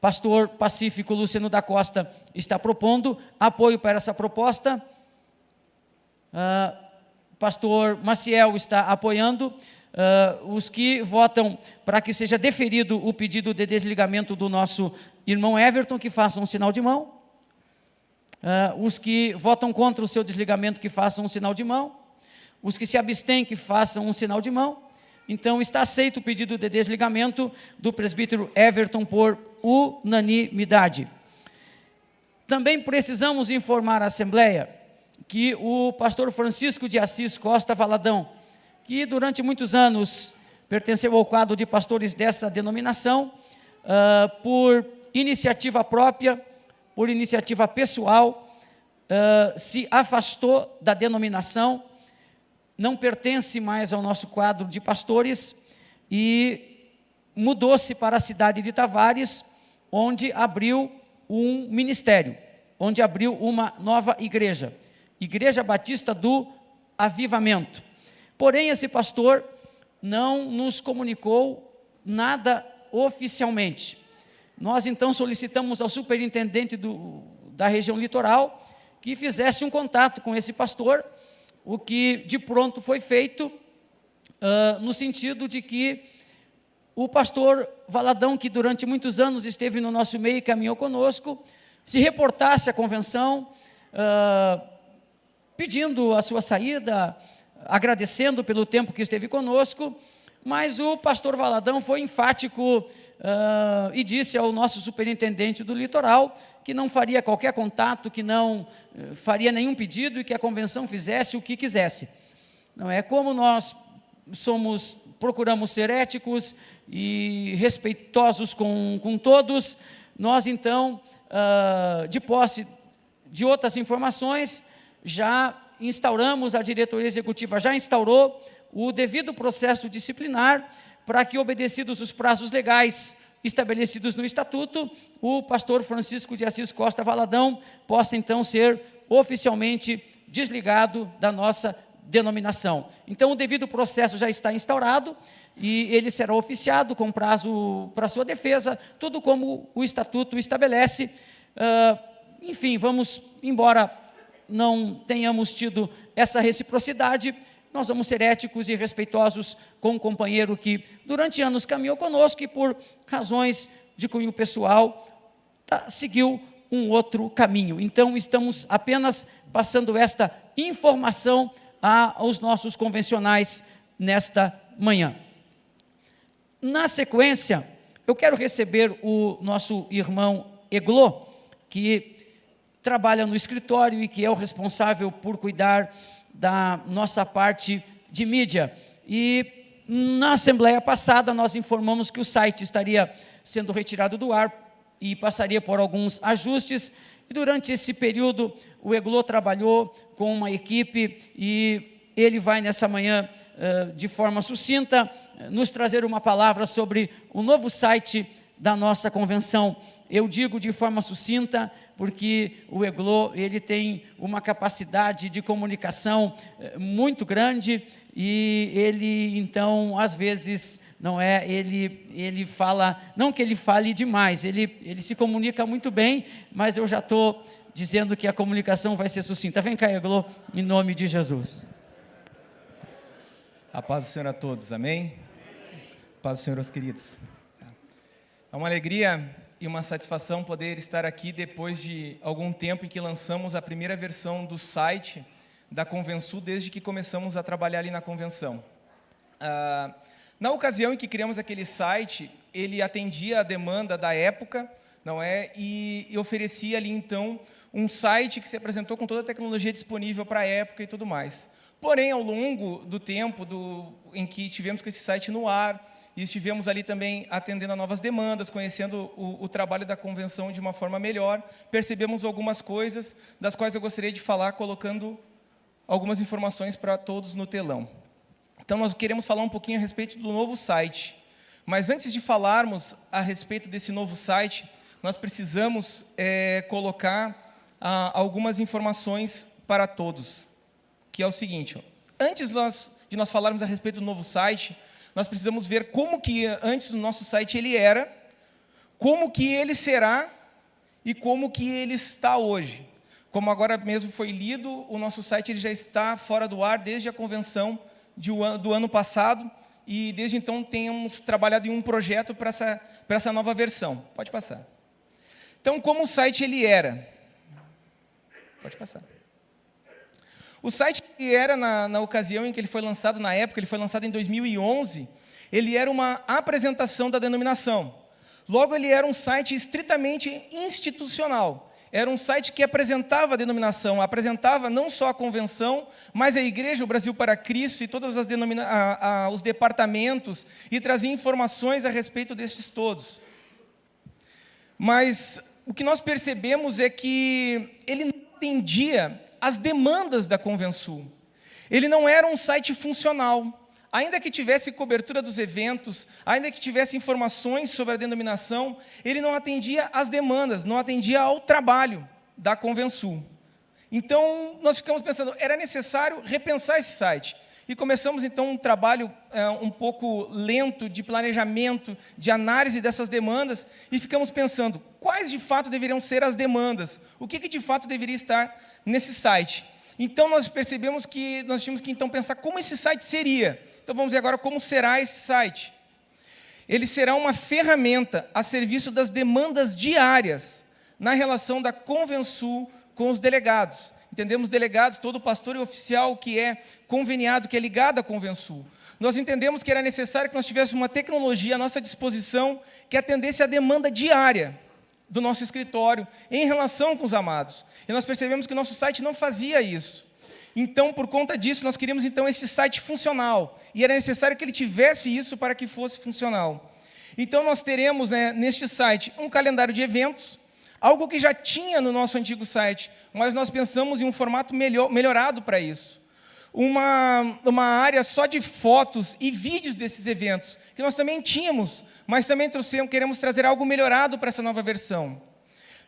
Pastor Pacífico Luciano da Costa está propondo apoio para essa proposta. Pastor Maciel está apoiando. Os que votam para que seja deferido o pedido de desligamento do nosso irmão Everton, que façam um sinal de mão. Os que votam contra o seu desligamento, que façam um sinal de mão. Os que se abstêm, que façam um sinal de mão. Então, está aceito o pedido de desligamento do presbítero Everton por unanimidade. Também precisamos informar a Assembleia que o pastor Francisco de Assis Costa Valadão, que durante muitos anos pertenceu ao quadro de pastores dessa denominação, por iniciativa própria, por iniciativa pessoal, se afastou da denominação, não pertence mais ao nosso quadro de pastores e mudou-se para a cidade de Tavares, onde abriu um ministério, onde abriu uma nova igreja, Igreja Batista do Avivamento. Porém, esse pastor não nos comunicou nada oficialmente. Nós, então, solicitamos ao superintendente da região litoral que fizesse um contato com esse pastor, o que de pronto foi feito, no sentido de que o pastor Valadão, que durante muitos anos esteve no nosso meio e caminhou conosco, se reportasse à convenção, pedindo a sua saída, agradecendo pelo tempo que esteve conosco, mas o pastor Valadão foi enfático e disse ao nosso superintendente do litoral que não faria qualquer contato, que não faria nenhum pedido e que a convenção fizesse o que quisesse. Não é como nós procuramos ser éticos e respeitosos com todos, nós então, de posse de outras informações, já instauramos, a diretoria executiva já instaurou o devido processo disciplinar para que, obedecidos os prazos legais estabelecidos no Estatuto, o pastor Francisco de Assis Costa Valadão possa então ser oficialmente desligado da nossa denominação. Então, o devido processo já está instaurado e ele será oficiado com prazo para sua defesa, tudo como o Estatuto estabelece. Enfim, embora não tenhamos tido essa reciprocidade, nós vamos ser éticos e respeitosos com um companheiro que durante anos caminhou conosco e por razões de cunho pessoal seguiu um outro caminho. Então, estamos apenas passando esta informação aos nossos convencionais nesta manhã. Na sequência, eu quero receber o nosso irmão Eglô, que trabalha no escritório e que é o responsável por cuidar da nossa parte de mídia. E na assembleia passada nós informamos que o site estaria sendo retirado do ar e passaria por alguns ajustes, e durante esse período o Eglô trabalhou com uma equipe e ele vai nessa manhã, de forma sucinta, nos trazer uma palavra sobre o novo site da nossa convenção. Eu digo de forma sucinta, porque o Eglô, ele tem uma capacidade de comunicação muito grande, e ele, então, às vezes, ele fala, não que ele fale demais, ele se comunica muito bem, mas eu já estou dizendo que a comunicação vai ser sucinta. Vem cá, Eglô, em nome de Jesus. A paz do Senhor a todos, amém? Paz do Senhor aos queridos. É uma alegria e uma satisfação poder estar aqui depois de algum tempo em que lançamos a primeira versão do site da Convensul, desde que começamos a trabalhar ali na convenção. Na ocasião em que criamos aquele site, ele atendia a demanda da época, não é? E oferecia ali, então, um site que se apresentou com toda a tecnologia disponível para a época e tudo mais. Porém, ao longo do tempo em que tivemos com esse site no ar, e estivemos ali também atendendo a novas demandas, conhecendo o trabalho da convenção de uma forma melhor, percebemos algumas coisas, das quais eu gostaria de falar, colocando algumas informações para todos no telão. Então, nós queremos falar um pouquinho a respeito do novo site. Mas antes de falarmos a respeito desse novo site, nós precisamos colocar algumas informações para todos, que é o seguinte: antes de nós falarmos a respeito do novo site, nós precisamos ver como que antes do nosso site ele era, como que ele será e como que ele está hoje. Como agora mesmo foi lido, o nosso site ele já está fora do ar desde a convenção do ano passado, e desde então temos trabalhado em um projeto para essa nova versão. Pode passar. Então, como o site ele era? Pode passar. O site que era na ocasião em que ele foi lançado, na época, ele foi lançado em 2011, ele era uma apresentação da denominação. Logo, ele era um site estritamente institucional. Era um site que apresentava a denominação, apresentava não só a convenção, mas a Igreja, o Brasil para Cristo e todos os departamentos, e trazia informações a respeito destes todos. Mas o que nós percebemos é que ele não atendia as demandas da Convensul. Ele não era um site funcional. Ainda que tivesse cobertura dos eventos, ainda que tivesse informações sobre a denominação, ele não atendia às demandas, não atendia ao trabalho da Convensul. Então, nós ficamos pensando, era necessário repensar esse site. E começamos, então, um trabalho um pouco lento de planejamento, de análise dessas demandas, e ficamos pensando, quais de fato deveriam ser as demandas? O que de fato deveria estar nesse site? Então, nós percebemos que nós tínhamos que, então, pensar como esse site seria. Então, vamos ver agora como será esse site. Ele será uma ferramenta a serviço das demandas diárias na relação da Convensul com os delegados. Entendemos delegados, todo pastor e oficial que é conveniado, que é ligado à Convensul. Nós entendemos que era necessário que nós tivéssemos uma tecnologia à nossa disposição que atendesse à demanda diária do nosso escritório em relação com os amados. E nós percebemos que o nosso site não fazia isso. Então, por conta disso, nós queríamos então esse site funcional. E era necessário que ele tivesse isso para que fosse funcional. Então, nós teremos, neste site um calendário de eventos, algo que já tinha no nosso antigo site, mas nós pensamos em um formato melhorado para isso. uma área só de fotos e vídeos desses eventos, que nós também tínhamos, mas também queremos trazer algo melhorado para essa nova versão.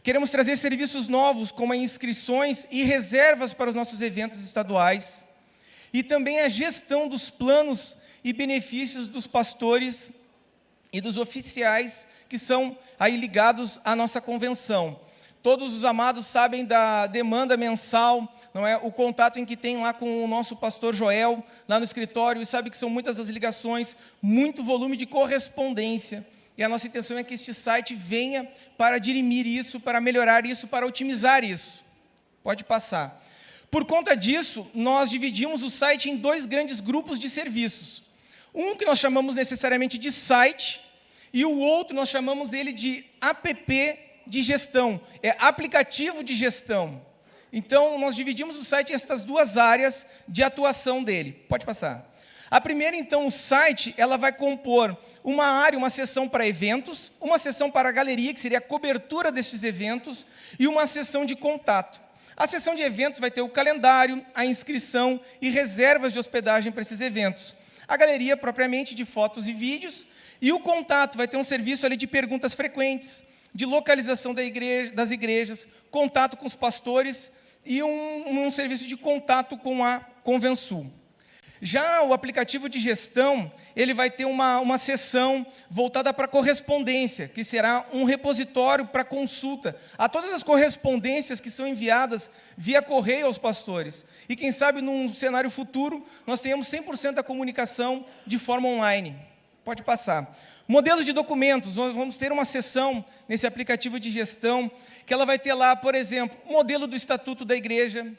Queremos trazer serviços novos, como inscrições e reservas para os nossos eventos estaduais, e também a gestão dos planos e benefícios dos pastores e dos oficiais que são aí ligados à nossa convenção. Todos os amados sabem da demanda mensal, não é? O contato em que tem lá com o nosso pastor Joel, lá no escritório, e sabe que são muitas as ligações, muito volume de correspondência. E a nossa intenção é que este site venha para dirimir isso, para melhorar isso, para otimizar isso. Pode passar. Por conta disso, nós dividimos o site em 2 grandes grupos de serviços. Um que nós chamamos necessariamente de site, e o outro nós chamamos ele de app de gestão, é aplicativo de gestão. Então, nós dividimos o site em estas 2 áreas de atuação dele. Pode passar. A primeira, então, o site, ela vai compor uma área, uma seção para eventos, uma seção para a galeria, que seria a cobertura destes eventos, e uma seção de contato. A seção de eventos vai ter o calendário, a inscrição e reservas de hospedagem para esses eventos. A galeria, propriamente, de fotos e vídeos, e o contato vai ter um serviço ali de perguntas frequentes, de localização das igrejas, contato com os pastores e um serviço de contato com a Convensul. Já o aplicativo de gestão, ele vai ter uma seção voltada para correspondência, que será um repositório para consulta a todas as correspondências que são enviadas via correio aos pastores. E quem sabe, num cenário futuro, nós tenhamos 100% da comunicação de forma online. Pode passar. Modelos de documentos, nós vamos ter uma seção nesse aplicativo de gestão, que ela vai ter lá, por exemplo, modelo do estatuto da igreja,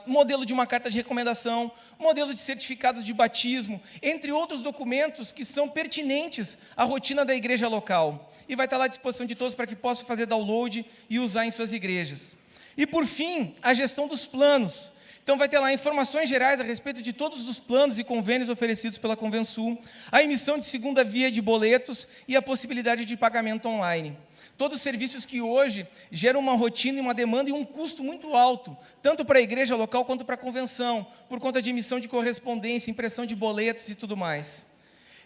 modelo de uma carta de recomendação, modelo de certificados de batismo, entre outros documentos que são pertinentes à rotina da igreja local. E vai estar lá à disposição de todos para que possam fazer download e usar em suas igrejas. E, por fim, a gestão dos planos. Então, vai ter lá informações gerais a respeito de todos os planos e convênios oferecidos pela Convensul, a emissão de segunda via de boletos e a possibilidade de pagamento online. Todos os serviços que hoje geram uma rotina e uma demanda e um custo muito alto, tanto para a igreja local quanto para a convenção, por conta de emissão de correspondência, impressão de boletos e tudo mais.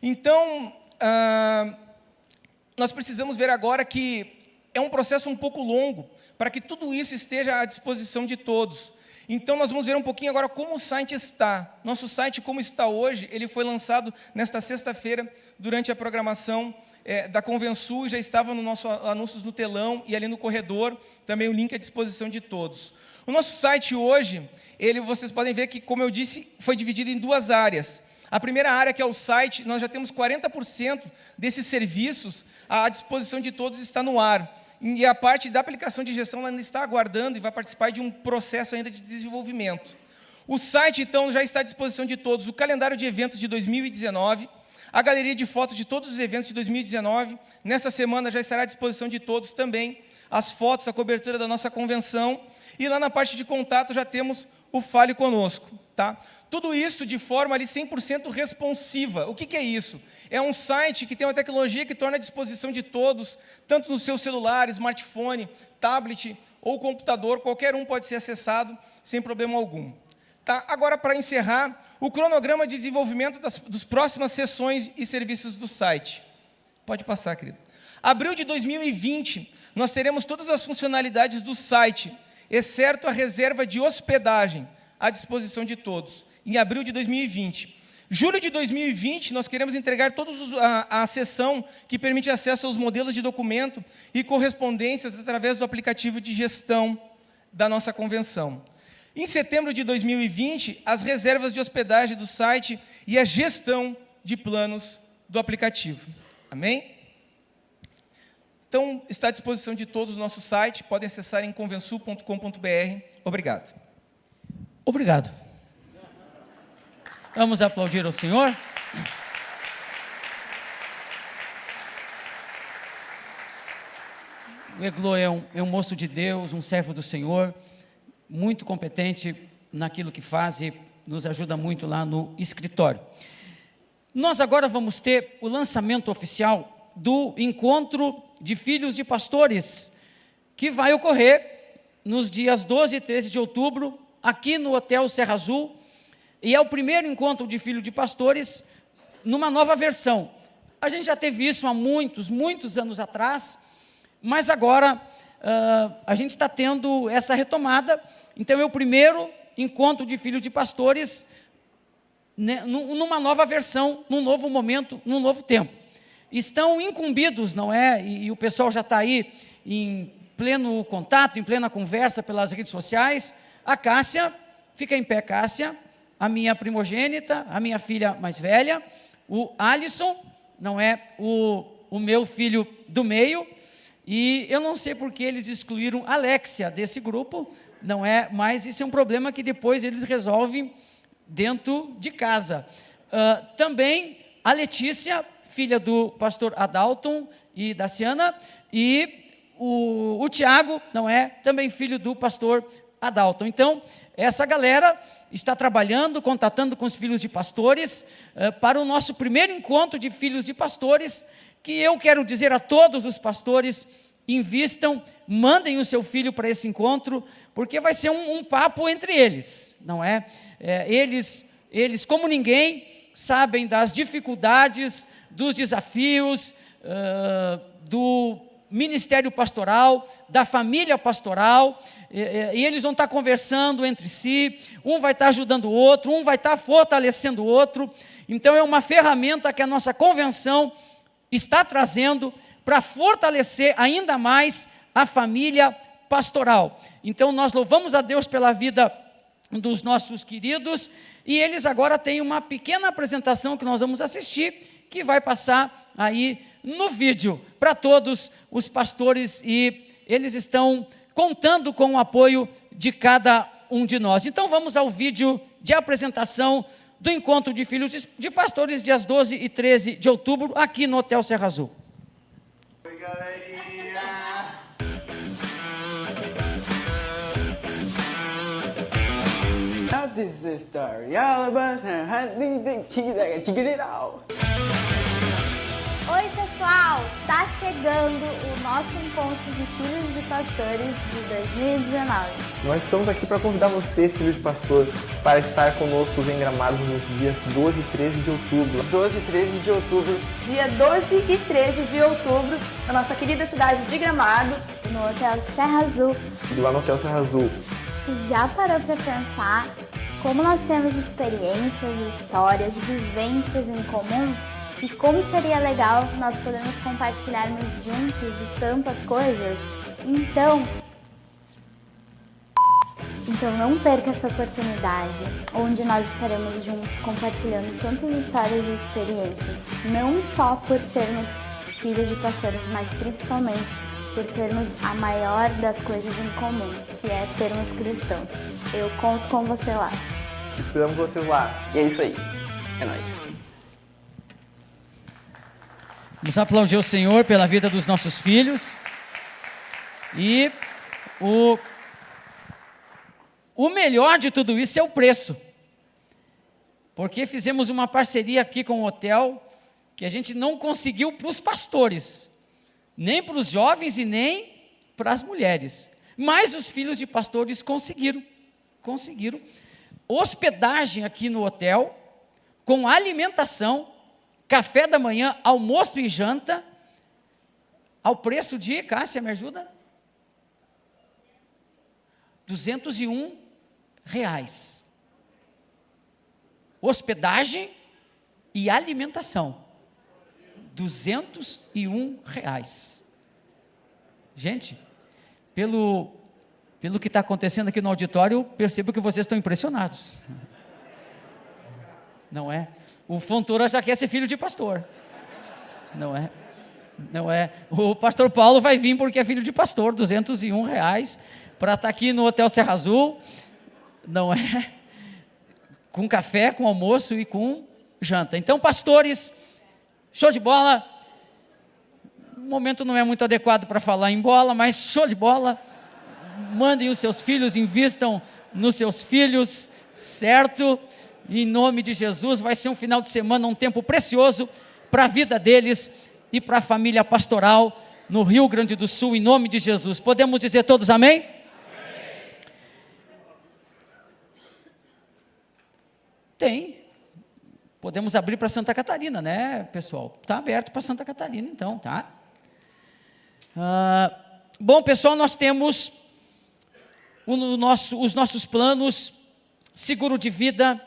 Então, nós precisamos ver agora que é um processo um pouco longo, para que tudo isso esteja à disposição de todos. Então, nós vamos ver um pouquinho agora como o site está. Nosso site, como está hoje, ele foi lançado nesta sexta-feira, durante a programação da Convensul, já estava no nosso anúncios no telão e ali no corredor, também o link à disposição de todos. O nosso site hoje, vocês podem ver que, como eu disse, foi dividido em 2 áreas. A primeira área, que é o site, nós já temos 40% desses serviços à disposição de todos, está no ar. E a parte da aplicação de gestão ainda está aguardando e vai participar de um processo ainda de desenvolvimento. O site, então, já está à disposição de todos. O calendário de eventos de 2019, a galeria de fotos de todos os eventos de 2019. Nessa semana já estará à disposição de todos também as fotos, a cobertura da nossa convenção. E lá na parte de contato já temos o Fale Conosco. Tá? Tudo isso de forma ali 100% responsiva. O que é isso? É um site que tem uma tecnologia que torna à disposição de todos, tanto no seu celular, smartphone, tablet ou computador, qualquer um pode ser acessado sem problema algum. Tá? Agora, para encerrar, o cronograma de desenvolvimento das próximas sessões e serviços do site. Pode passar, querido. Abril de 2020, nós teremos todas as funcionalidades do site, exceto a reserva de hospedagem, à disposição de todos, em abril de 2020. Julho de 2020, nós queremos entregar a seção que permite acesso aos modelos de documento e correspondências através do aplicativo de gestão da nossa convenção. Em setembro de 2020, as reservas de hospedagem do site e a gestão de planos do aplicativo. Amém? Então, está à disposição de todos o nosso site, podem acessar em convensul.com.br. Obrigado. Obrigado. Vamos aplaudir ao Senhor. O Eglo é um moço de Deus, um servo do Senhor, muito competente naquilo que faz e nos ajuda muito lá no escritório. Nós agora vamos ter o lançamento oficial do Encontro de Filhos de Pastores, que vai ocorrer nos dias 12 e 13 de outubro, aqui no Hotel Serra Azul, e é o primeiro encontro de filho de pastores numa nova versão. A gente já teve isso há muitos anos atrás, mas agora a gente está tendo essa retomada. Então é o primeiro encontro de filhos de pastores, né, numa nova versão, num novo momento, num novo tempo. Estão incumbidos, não é? E o pessoal já está aí em pleno contato, em plena conversa pelas redes sociais. A Cássia, fica em pé, Cássia, a minha primogênita, a minha filha mais velha, o Alisson, não é? O meu filho do meio, e eu não sei porque eles excluíram a Alexia desse grupo, não é? Mas isso é um problema que depois eles resolvem dentro de casa. Também a Letícia, filha do pastor Adalton e da Ciana, e o Tiago, não é? Também filho do pastor Adalton. Então, essa galera está trabalhando, contatando com os filhos de pastores, para o nosso primeiro encontro de filhos de pastores, que eu quero dizer a todos os pastores: invistam, mandem o seu filho para esse encontro, porque vai ser um papo entre eles, não é? Eles, como ninguém, sabem das dificuldades, dos desafios, do ministério pastoral, da família pastoral, e eles vão estar conversando entre si, um vai estar ajudando o outro, um vai estar fortalecendo o outro. Então é uma ferramenta que a nossa convenção está trazendo para fortalecer ainda mais a família pastoral. Então nós louvamos a Deus pela vida dos nossos queridos, e eles agora têm uma pequena apresentação que nós vamos assistir, que vai passar aí no vídeo para todos os pastores, e eles estão contando com o apoio de cada um de nós. Então vamos ao vídeo de apresentação do encontro de filhos de pastores, dias 12 e 13 de outubro, aqui no Hotel Serra Azul. Oi, galerinha! Now this is a story all about her hunting the check it out. Oi pessoal, tá chegando o nosso encontro de filhos de pastores de 2019. Nós estamos aqui para convidar você, filho de pastor, para estar conosco em Gramado nos dias 12 e 13 de outubro. 12 e 13 de outubro. Dia 12 e 13 de outubro, na nossa querida cidade de Gramado, no Hotel Serra Azul. E lá no Hotel Serra Azul. Tu já parou para pensar como nós temos experiências, histórias, vivências em comum? E como seria legal nós podermos compartilharmos juntos de tantas coisas? Então não perca essa oportunidade, onde nós estaremos juntos compartilhando tantas histórias e experiências, não só por sermos filhos de pastores, mas principalmente por termos a maior das coisas em comum, que é sermos cristãos. Eu conto com você lá. Esperamos você lá. E é isso aí. É nóis. Vamos aplaudir o Senhor pela vida dos nossos filhos. E o melhor de tudo isso é o preço. Porque fizemos uma parceria aqui com o hotel que a gente não conseguiu para os pastores, nem para os jovens e nem para as mulheres. Mas os filhos de pastores conseguiram hospedagem aqui no hotel, com alimentação, café da manhã, almoço e janta, ao preço de, Cássia, me ajuda? R$201. Hospedagem e alimentação. R$201. Gente, pelo que está acontecendo aqui no auditório, percebo que vocês estão impressionados. Não é? O Fontoura já quer ser filho de pastor. Não é? Não é? O pastor Paulo vai vir porque é filho de pastor, R$201 para estar aqui no Hotel Serra Azul, não é? Com café, com almoço e com janta. Então, pastores, show de bola. O momento não é muito adequado para falar em bola, mas show de bola. Mandem os seus filhos, invistam nos seus filhos, certo? Em nome de Jesus, vai ser um final de semana, um tempo precioso para a vida deles e para a família pastoral no Rio Grande do Sul, em nome de Jesus. Podemos dizer todos amém? Amém. Tem. Podemos abrir para Santa Catarina, né, pessoal? Está aberto para Santa Catarina, então, tá? Bom, pessoal, nós temos os nossos planos: seguro de vida,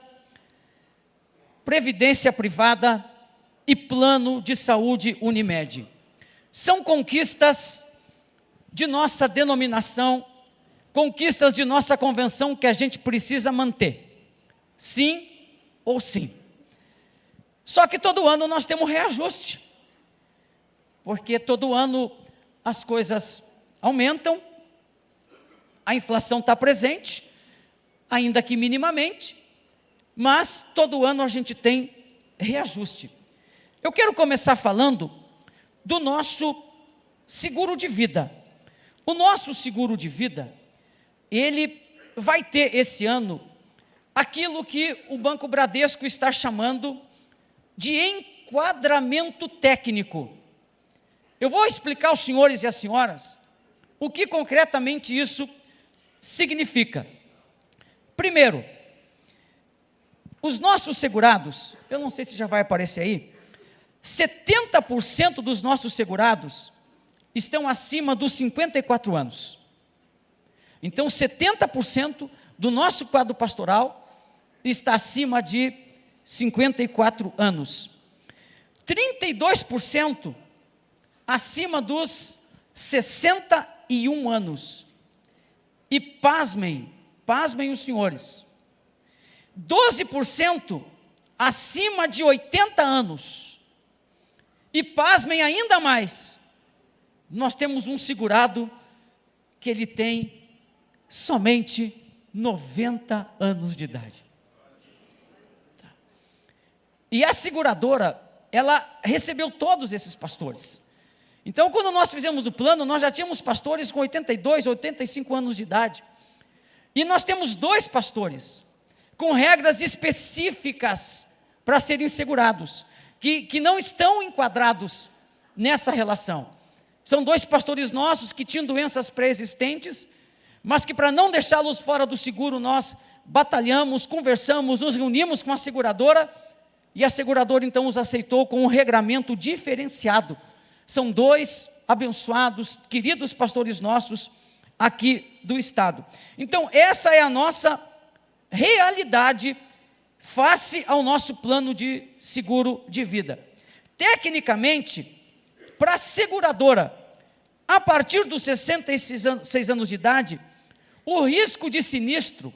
previdência privada e plano de saúde Unimed. São conquistas de nossa denominação, conquistas de nossa convenção que a gente precisa manter. Sim ou sim. Só que todo ano nós temos reajuste, porque todo ano as coisas aumentam, a inflação está presente, ainda que minimamente, mas todo ano a gente tem reajuste. Eu quero começar falando do nosso seguro de vida. O nosso seguro de vida, ele vai ter esse ano aquilo que o Banco Bradesco está chamando de enquadramento técnico. Eu vou explicar aos senhores e às senhoras o que concretamente isso significa. Primeiro, os nossos segurados, eu não sei se já vai aparecer aí, 70% dos nossos segurados estão acima dos 54 anos. Então, 70% do nosso quadro pastoral está acima de 54 anos. 32% acima dos 61 anos. E pasmem os senhores, 12% acima de 80 anos. E pasmem ainda mais, nós temos um segurado que ele tem somente 90 anos de idade. E a seguradora, ela recebeu todos esses pastores. Então, quando nós fizemos o plano, nós já tínhamos pastores com 82, 85 anos de idade. E nós temos 2 pastores com regras específicas para serem segurados, que não estão enquadrados nessa relação. São 2 pastores nossos que tinham doenças pré-existentes, mas que, para não deixá-los fora do seguro, nós batalhamos, conversamos, nos reunimos com a seguradora, e a seguradora então os aceitou com um regramento diferenciado. São 2 abençoados, queridos pastores nossos aqui do estado. Então, essa é a nossa realidade face ao nosso plano de seguro de vida. Tecnicamente, para a seguradora, a partir dos 66 anos de idade, o risco de sinistro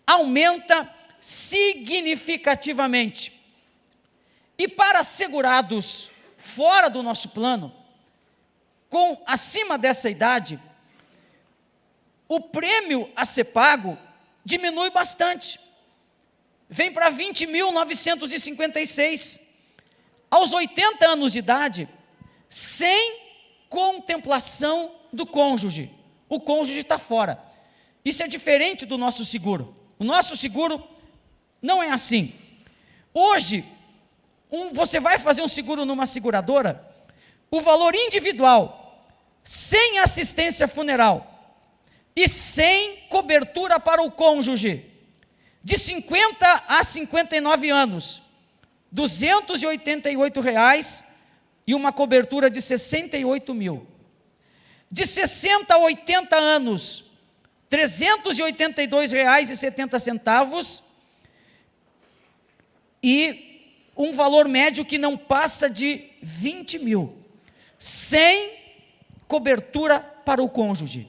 aumenta significativamente. E para segurados fora do nosso plano, com acima dessa idade, o prêmio a ser pago diminui bastante. Vem para 20.956. Aos 80 anos de idade, sem contemplação do cônjuge. O cônjuge está fora. Isso é diferente do nosso seguro. O nosso seguro não é assim. Hoje, você vai fazer um seguro numa seguradora, o valor individual, sem assistência funeral e sem cobertura para o cônjuge, de 50 a 59 anos, R$ 288,00 e uma cobertura de 68 mil. De 60 a 80 anos, R$ 382,70 e um valor médio que não passa de 20 mil, sem cobertura para o cônjuge.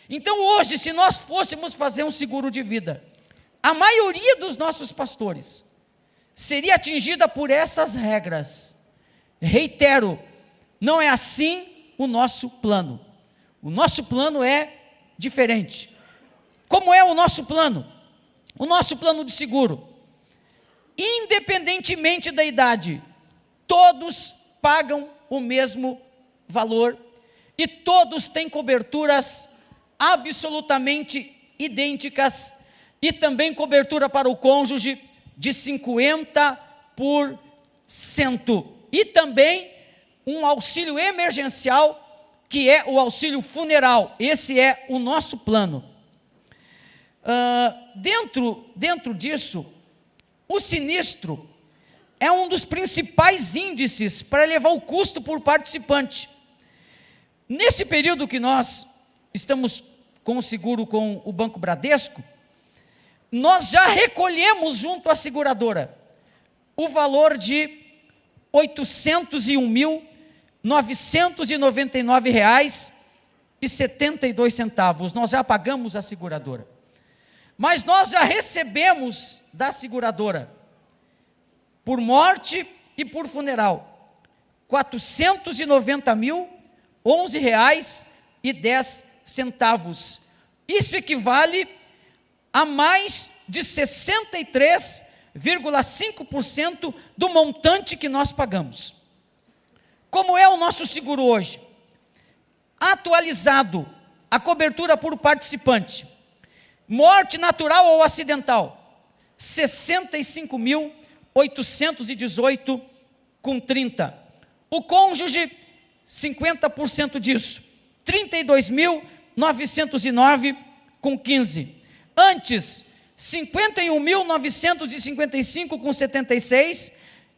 Então hoje, se nós fôssemos fazer um seguro de vida, a maioria dos nossos pastores seria atingida por essas regras. Reitero, não é assim o nosso plano. O nosso plano é diferente. Como é o nosso plano? O nosso plano de seguro, independentemente da idade, todos pagam o mesmo valor e todos têm coberturas absolutamente idênticas e também cobertura para o cônjuge de 50%. E também um auxílio emergencial, que é o auxílio funeral. Esse é o nosso plano. Dentro disso, o sinistro é um dos principais índices para elevar o custo por participante. Nesse período que nós estamos com o seguro com o Banco Bradesco, nós já recolhemos junto à seguradora o valor de R$ 801.999,72. Nós já pagamos a seguradora. Mas nós já recebemos da seguradora, por morte e por funeral, R$ 490.011,10. Isso equivale a mais de 63,5% do montante que nós pagamos. Como é o nosso seguro hoje? Atualizado, a cobertura por participante, morte natural ou acidental, R$ 65.818,30. O cônjuge, 50% disso, R$ 32.909,15. Antes, R$ 51.955,76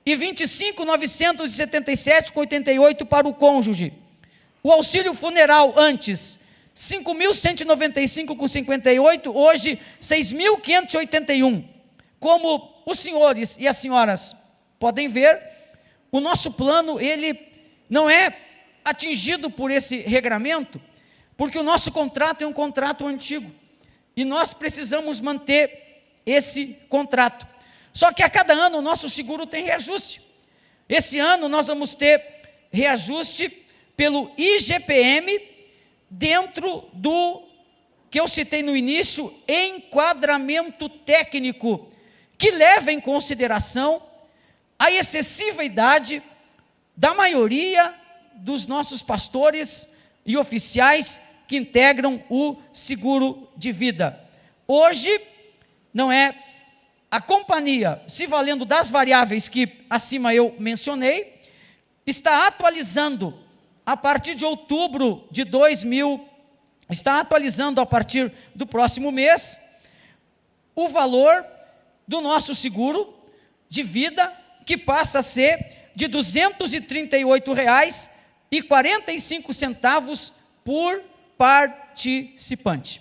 e R$ 25.977,88 para o cônjuge. O auxílio funeral antes, R$ 5.195,58, hoje R$ 6.581. Como os senhores e as senhoras podem ver, o nosso plano, ele não é atingido por esse regramento, porque o nosso contrato é um contrato antigo, e nós precisamos manter esse contrato. Só que a cada ano o nosso seguro tem reajuste. Esse ano nós vamos ter reajuste pelo IGPM, dentro do que eu citei no início, enquadramento técnico, que leva em consideração a excessiva idade da maioria dos nossos pastores e oficiais que integram o seguro de vida. Hoje, não é a companhia, se valendo das variáveis que acima eu mencionei, está atualizando a partir de outubro de 2000, está atualizando a partir do próximo mês, o valor do nosso seguro de vida, que passa a ser de R$ 238,45 por participante.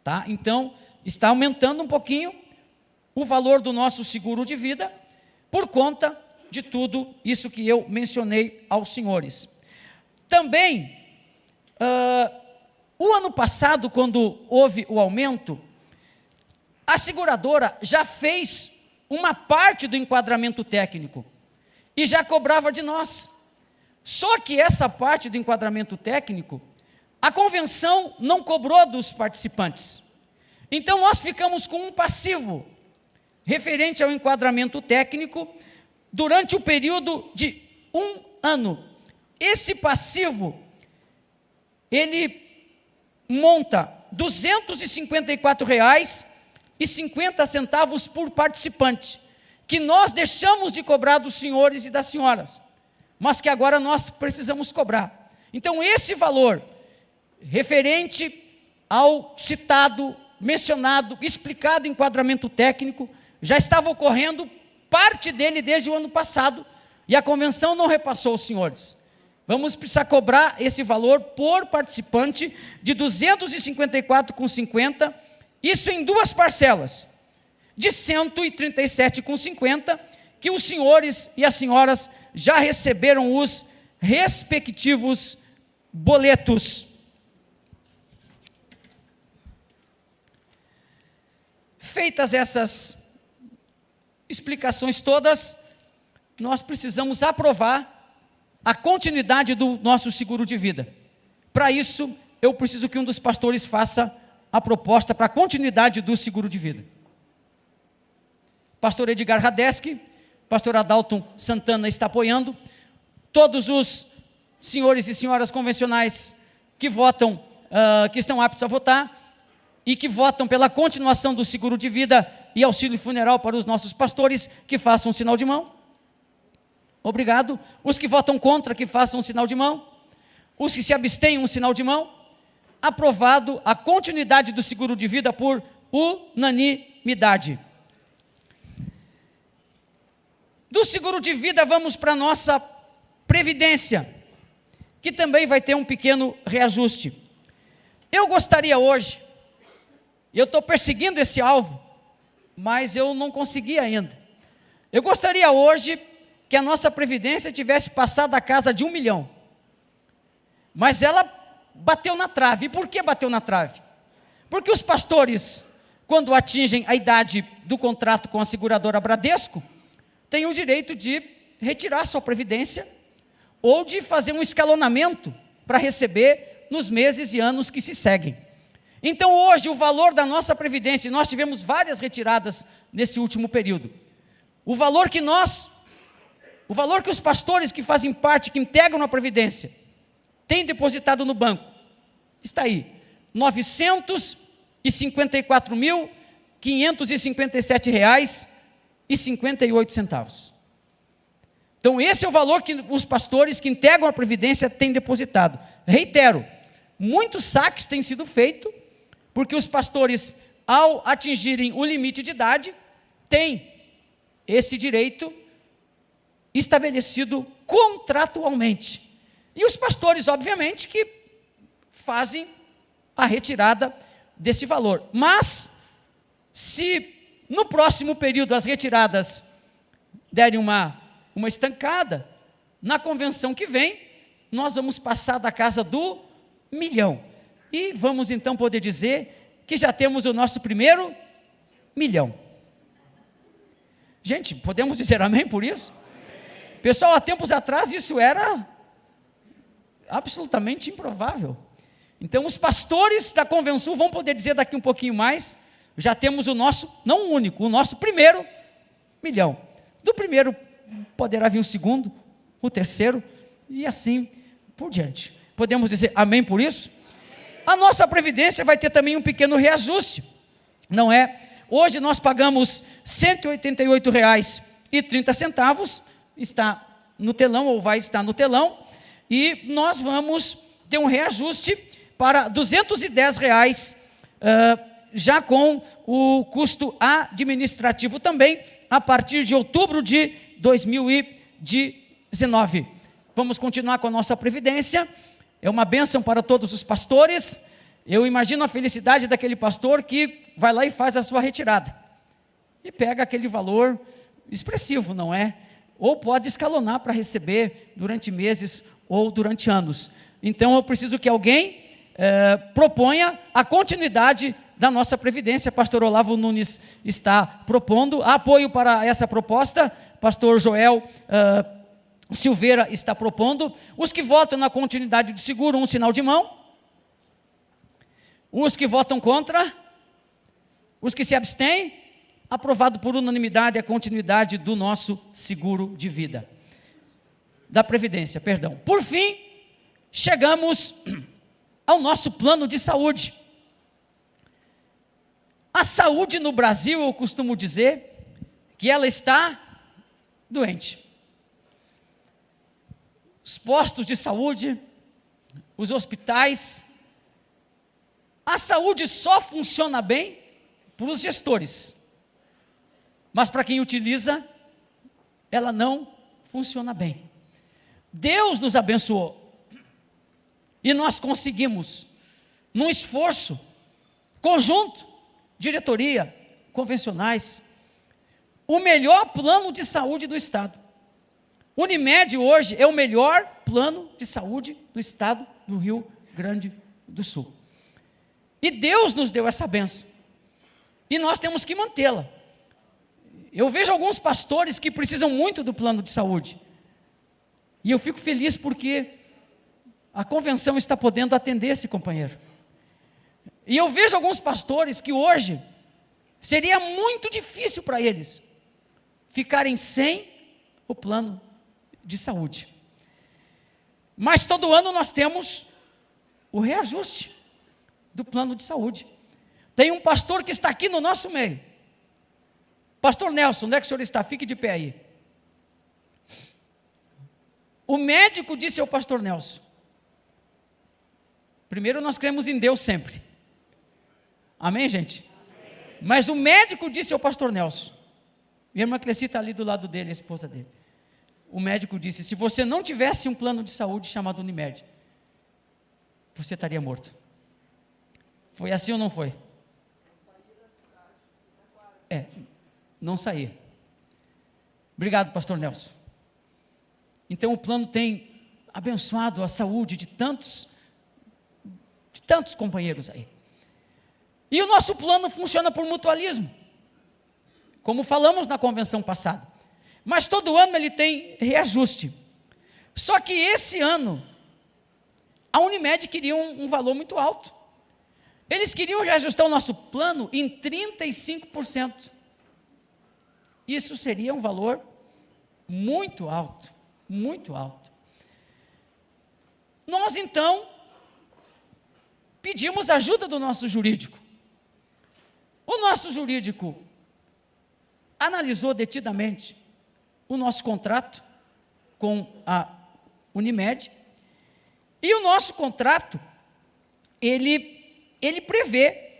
Tá? Então, está aumentando um pouquinho o valor do nosso seguro de vida, por conta de tudo isso que eu mencionei aos senhores. Também, o ano passado, quando houve o aumento, a seguradora já fez uma parte do enquadramento técnico e já cobrava de nós. Só que essa parte do enquadramento técnico, a convenção não cobrou dos participantes. Então, nós ficamos com um passivo referente ao enquadramento técnico durante o período de 1 ano. Esse passivo, ele monta R$ 254,50 por participante, que nós deixamos de cobrar dos senhores e das senhoras, mas que agora nós precisamos cobrar. Então, esse valor, referente ao citado, mencionado, explicado enquadramento técnico, já estava ocorrendo parte dele desde o ano passado, e a convenção não repassou aos senhores. Vamos precisar cobrar esse valor por participante de R$ 254,50, isso em 2 parcelas, de R$ 137,50, que os senhores e as senhoras já receberam os respectivos boletos. Feitas essas explicações todas, nós precisamos aprovar a continuidade do nosso seguro de vida. Para isso, eu preciso que um dos pastores faça a proposta para a continuidade do seguro de vida. Pastor Edgar Radeski, pastor Adalton Santana está apoiando, todos os senhores e senhoras convencionais que votam, que estão aptos a votar, e que votam pela continuação do seguro de vida e auxílio funeral para os nossos pastores, que façam um sinal de mão. Obrigado. Os que votam contra, que façam um sinal de mão. Os que se abstêm, um sinal de mão. Aprovado a continuidade do seguro de vida por unanimidade. Do seguro de vida, vamos para a nossa previdência, que também vai ter um pequeno reajuste. Eu gostaria hoje, eu estou perseguindo esse alvo, mas eu não consegui ainda. Eu gostaria hoje que a nossa previdência tivesse passado a casa de 1 milhão. Mas ela bateu na trave. E por que bateu na trave? Porque os pastores, quando atingem a idade do contrato com a seguradora Bradesco, têm o direito de retirar sua previdência ou de fazer um escalonamento para receber nos meses e anos que se seguem. Então hoje o valor da nossa previdência, e nós tivemos várias retiradas nesse último período, o valor que os pastores que fazem parte, que integram a previdência, têm depositado no banco, está aí, R$ 954.557,58. Então esse é o valor que os pastores que integram a previdência têm depositado. Reitero, muitos saques têm sido feitos, porque os pastores, ao atingirem o limite de idade, têm esse direito estabelecido contratualmente. E os pastores, obviamente, que fazem a retirada desse valor. Mas, se no próximo período as retiradas derem uma estancada, na convenção que vem, nós vamos passar da casa do 1 milhão. E vamos então poder dizer que já temos o nosso primeiro 1 milhão. Gente, podemos dizer amém por isso? Pessoal, há tempos atrás isso era absolutamente improvável. Então os pastores da convenção vão poder dizer daqui um pouquinho mais, já temos o nosso, não o único, o nosso primeiro 1 milhão. Do primeiro poderá vir o segundo, o terceiro, e assim por diante. Podemos dizer amém por isso? A nossa previdência vai ter também um pequeno reajuste, não é? Hoje nós pagamos R$ 188,30, está no telão, ou vai estar no telão, e nós vamos ter um reajuste para R$ 210, já com o custo administrativo também, a partir de outubro de 2019. Vamos continuar com a nossa previdência. É uma bênção para todos os pastores. Eu imagino a felicidade daquele pastor que vai lá e faz a sua retirada. E pega aquele valor expressivo, não é? Ou pode escalonar para receber durante meses ou durante anos. Então eu preciso que alguém proponha a continuidade da nossa previdência. Pastor Olavo Nunes está propondo apoio para essa proposta. Pastor Joel Silveira está propondo. Os que votam na continuidade do seguro, um sinal de mão. Os que votam contra, os que se abstêm, aprovado por unanimidade a continuidade do nosso seguro de vida, da previdência, perdão. Por fim, chegamos ao nosso plano de saúde. A saúde no Brasil, eu costumo dizer que ela está doente. Os postos de saúde, os hospitais, a saúde só funciona bem para os gestores, mas para quem utiliza, ela não funciona bem. Deus nos abençoou, e nós conseguimos, num esforço conjunto, diretoria, convencionais, o melhor plano de saúde do Estado. Unimed hoje é o melhor plano de saúde do Estado do Rio Grande do Sul. E Deus nos deu essa bênção, e nós temos que mantê-la. Eu vejo alguns pastores que precisam muito do plano de saúde, e eu fico feliz porque a convenção está podendo atender esse companheiro. E eu vejo alguns pastores que hoje seria muito difícil para eles ficarem sem o plano de saúde. Mas todo ano nós temos o reajuste do plano de saúde. Tem um pastor que está aqui no nosso meio. Pastor Nelson, onde é que o senhor está? Fique de pé aí. O médico disse ao pastor Nelson: primeiro, nós cremos em Deus sempre. Amém, gente? Amém. Mas o médico disse ao pastor Nelson: Minha irmã Cleci está ali do lado dele, a esposa dele. O médico disse, se você não tivesse um plano de saúde chamado Unimed, você estaria morto. Foi assim ou não foi? Não saía. Obrigado, pastor Nelson. Então o plano tem abençoado a saúde de tantos companheiros aí. E o nosso plano funciona por mutualismo, como falamos na convenção passada. Mas todo ano ele tem reajuste. Só que esse ano, a Unimed queria um valor muito alto. Eles queriam reajustar o nosso plano em 35%. Isso seria um valor muito alto, muito alto. Nós, então, pedimos ajuda do nosso jurídico. O nosso jurídico analisou detidamente o nosso contrato com a Unimed, e o nosso contrato, ele prevê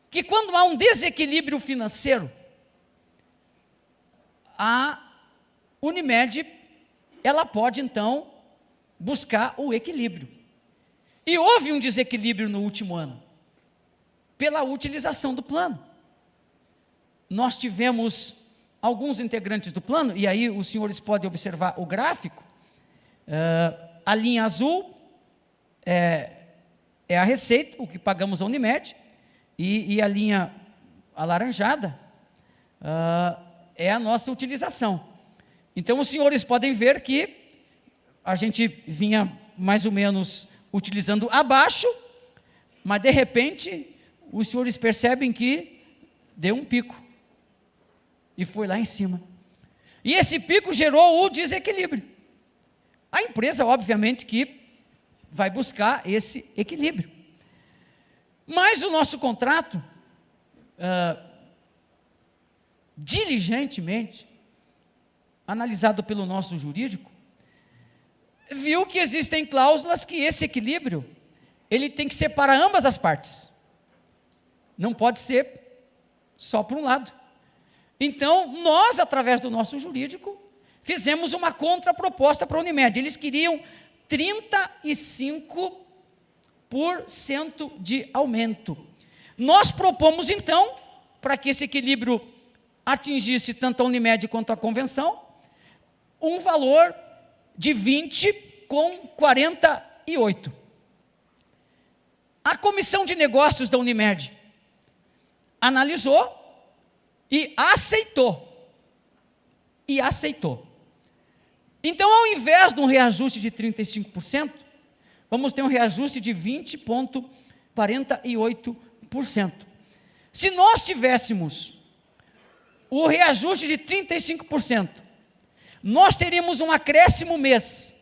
que quando há um desequilíbrio financeiro, a Unimed, ela pode então buscar o equilíbrio. E houve um desequilíbrio no último ano, pela utilização do plano. Nós tivemos alguns integrantes do plano, e aí os senhores podem observar o gráfico, a linha azul é a receita, o que pagamos à Unimed, e a linha alaranjada é a nossa utilização. Então os senhores podem ver que a gente vinha mais ou menos utilizando abaixo, mas de repente os senhores percebem que deu um pico e foi lá em cima. E esse pico gerou o desequilíbrio. A empresa, obviamente, que vai buscar esse equilíbrio. Mas o nosso contrato, diligentemente, analisado pelo nosso jurídico, viu que existem cláusulas que esse equilíbrio, ele tem que ser para ambas as partes. Não pode ser só por um lado. Então, nós, através do nosso jurídico, fizemos uma contraproposta para a Unimed. Eles queriam 35% de aumento. Nós propomos, então, para que esse equilíbrio atingisse tanto a Unimed quanto a convenção, um valor de 20,48. A comissão de negócios da Unimed analisou e aceitou. Então, ao invés de um reajuste de 35%, vamos ter um reajuste de 20,48%. Se nós tivéssemos o reajuste de 35%, nós teríamos um acréscimo mês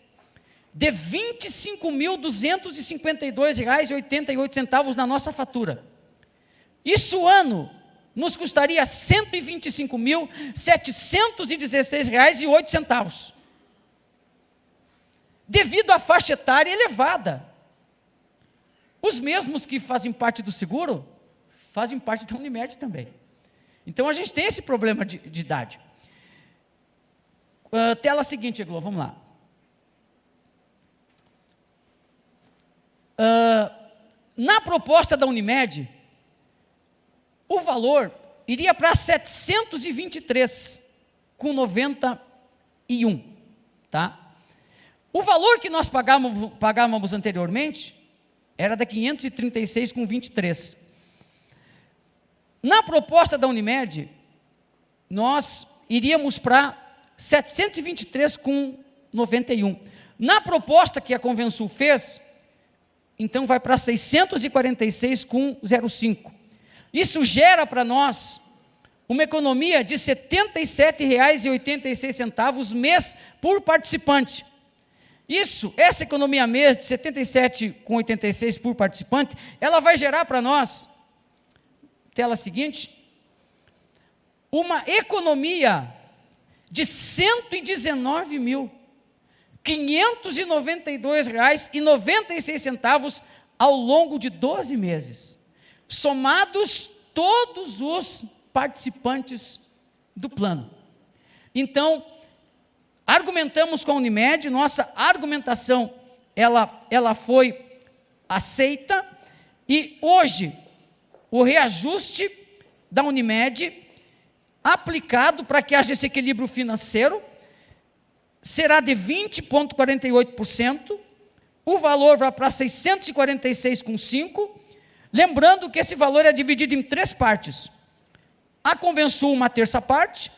de R$ 25.252,88 na nossa fatura. Isso, ano, nos custaria R$ 125.716,08. Devido à faixa etária elevada. Os mesmos que fazem parte do seguro, fazem parte da Unimed também. Então, a gente tem esse problema de idade. Tela seguinte, Eglo, vamos lá. Na proposta da Unimed, o valor iria para 723,91, tá? O valor que nós pagávamos anteriormente era de 536,23. Na proposta da Unimed, nós iríamos para 723,91. Na proposta que a Convensul fez, então vai para 646,05. Isso gera para nós uma economia de R$ 77,86 mês por participante. Essa economia mês de R$ 77,86 por participante, ela vai gerar para nós, tela seguinte, uma economia de R$ 119.592,96 ao longo de 12 meses, somados todos os participantes do plano. Então, argumentamos com a Unimed, nossa argumentação, ela foi aceita, e hoje, o reajuste da Unimed, aplicado para que haja esse equilíbrio financeiro, será de 20,48%, o valor vai para 646,5%, lembrando que esse valor é dividido em 3 partes. A Convenção, uma terça parte,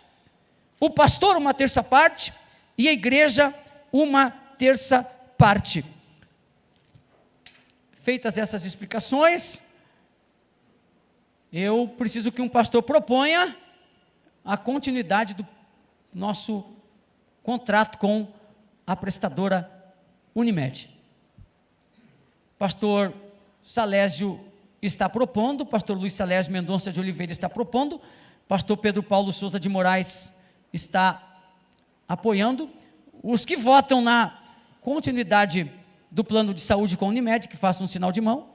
o pastor, uma terça parte, e a igreja, uma terça parte. Feitas essas explicações, eu preciso que um pastor proponha a continuidade do nosso contrato com a prestadora Unimed. Pastor Salésio está propondo, pastor Luiz Salésio Mendonça de Oliveira está propondo, pastor Pedro Paulo Souza de Moraes está apoiando. Os que votam na continuidade do plano de saúde com a Unimed, que façam um sinal de mão,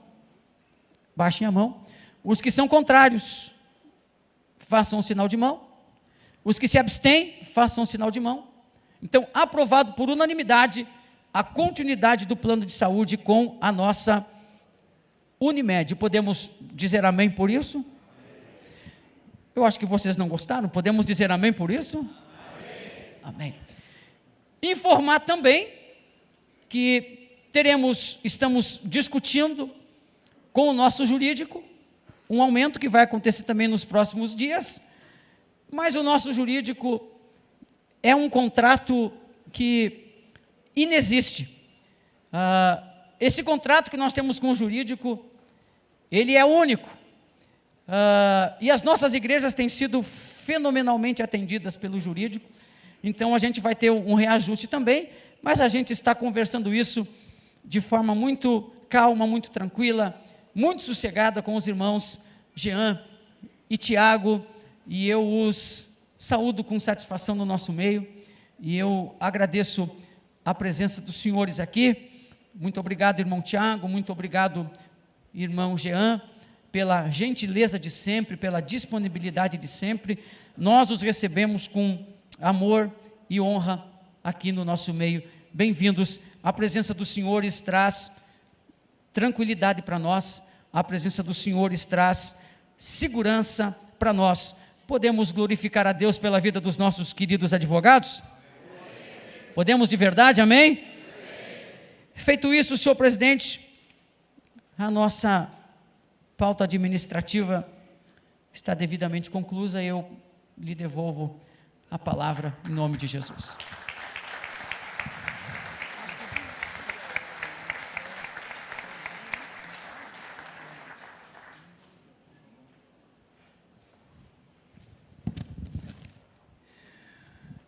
baixem a mão. Os que são contrários, façam um sinal de mão. Os que se abstêm, façam um sinal de mão. Então, aprovado por unanimidade a continuidade do plano de saúde com a nossa Unimed. Podemos dizer amém por isso? Eu acho que vocês não gostaram. Podemos dizer amém por isso? Amém. Amém. Informar também que estamos discutindo com o nosso jurídico um aumento que vai acontecer também nos próximos dias, mas o nosso jurídico é um contrato que inexiste. Esse contrato que nós temos com o jurídico, ele é único. E as nossas igrejas têm sido fenomenalmente atendidas pelo jurídico, então a gente vai ter um reajuste também, mas a gente está conversando isso de forma muito calma, muito tranquila, muito sossegada com os irmãos Jean e Tiago, e eu os saúdo com satisfação no nosso meio, e eu agradeço a presença dos senhores aqui. Muito obrigado, irmão Tiago, muito obrigado, irmão Jean, pela gentileza de sempre, pela disponibilidade de sempre. Nós os recebemos com amor e honra aqui no nosso meio. Bem-vindos. A presença dos senhores traz tranquilidade para nós, a presença dos senhores traz segurança para nós. Podemos glorificar a Deus pela vida dos nossos queridos advogados? Podemos de verdade, amém? Feito isso, senhor presidente, a nossa pauta administrativa está devidamente conclusa, e eu lhe devolvo a palavra em nome de Jesus.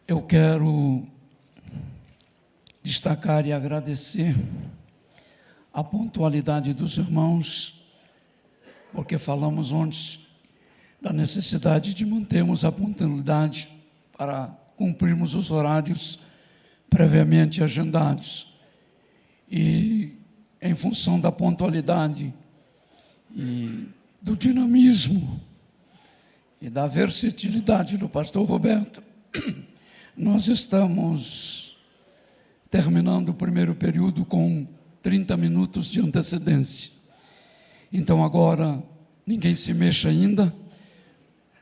Eu quero destacar e agradecer a pontualidade dos irmãos, porque falamos ontem da necessidade de mantermos a pontualidade para cumprirmos os horários previamente agendados. E em função da pontualidade e do dinamismo e da versatilidade do pastor Roberto, nós estamos terminando o primeiro período com 30 minutos de antecedência. Então agora, ninguém se mexa ainda,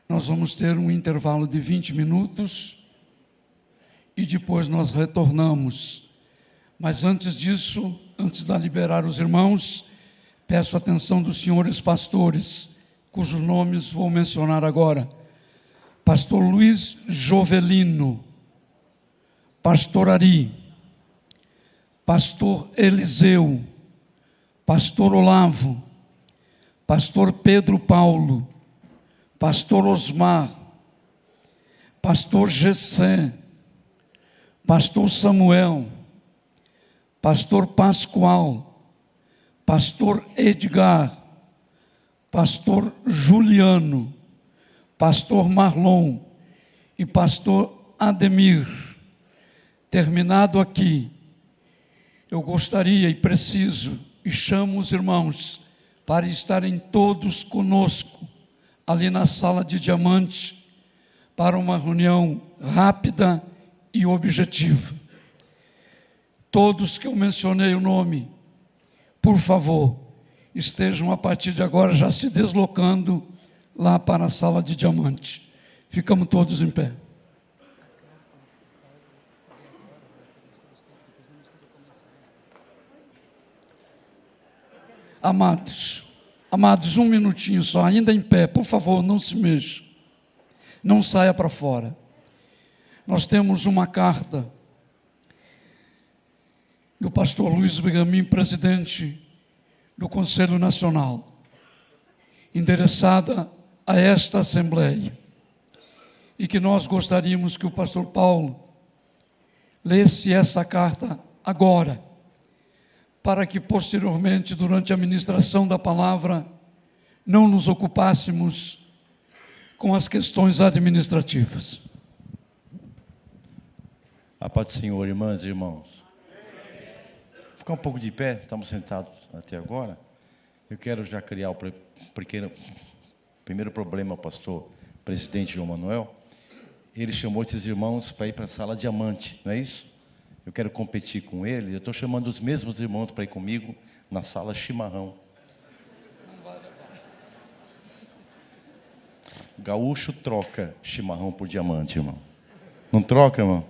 nós vamos ter um intervalo de 20 minutos e depois nós retornamos. Mas antes disso, antes de liberar os irmãos, peço a atenção dos senhores pastores, cujos nomes vou mencionar agora. Pastor Luiz Jovelino, pastor Ari, pastor Eliseu, pastor Olavo, pastor Pedro Paulo, pastor Osmar, pastor Gessé, pastor Samuel, pastor Pascoal, pastor Edgar, pastor Juliano, pastor Marlon e pastor Ademir. Terminado aqui, eu gostaria e preciso, e chamo os irmãos para estarem todos conosco ali na sala de diamante, para uma reunião rápida e objetiva. Todos que eu mencionei o nome, por favor, estejam a partir de agora já se deslocando lá para a sala de diamante. Ficamos todos em pé. Amados, um minutinho só, ainda em pé, por favor, não se mexa, não saia para fora. Nós temos uma carta do pastor Luiz Bergamin, presidente do Conselho Nacional, endereçada a esta Assembleia, e que nós gostaríamos que o pastor Paulo lesse essa carta agora, para que posteriormente, durante a ministração da palavra, não nos ocupássemos com as questões administrativas. A paz do Senhor, irmãs e irmãos. Ficar um pouco de pé, estamos sentados até agora. Eu quero já criar o primeiro problema, pastor presidente João Manuel. Ele chamou esses irmãos para ir para a sala diamante, não é isso? Eu quero competir com ele, eu estou chamando os mesmos irmãos para ir comigo na sala chimarrão. Gaúcho troca chimarrão por diamante, irmão. Não troca, irmão?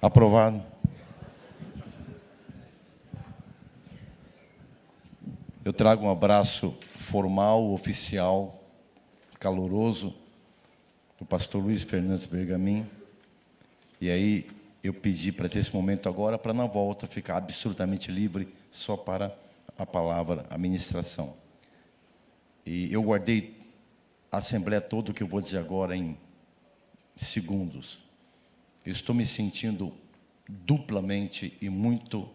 Aprovado. Eu trago um abraço formal, oficial, caloroso, do pastor Luiz Fernandes Bergamin. E aí eu pedi para ter esse momento agora, para na volta ficar absolutamente livre, só para a palavra, a ministração. E eu guardei a Assembleia toda o que eu vou dizer agora em segundos. Eu estou me sentindo duplamente e muito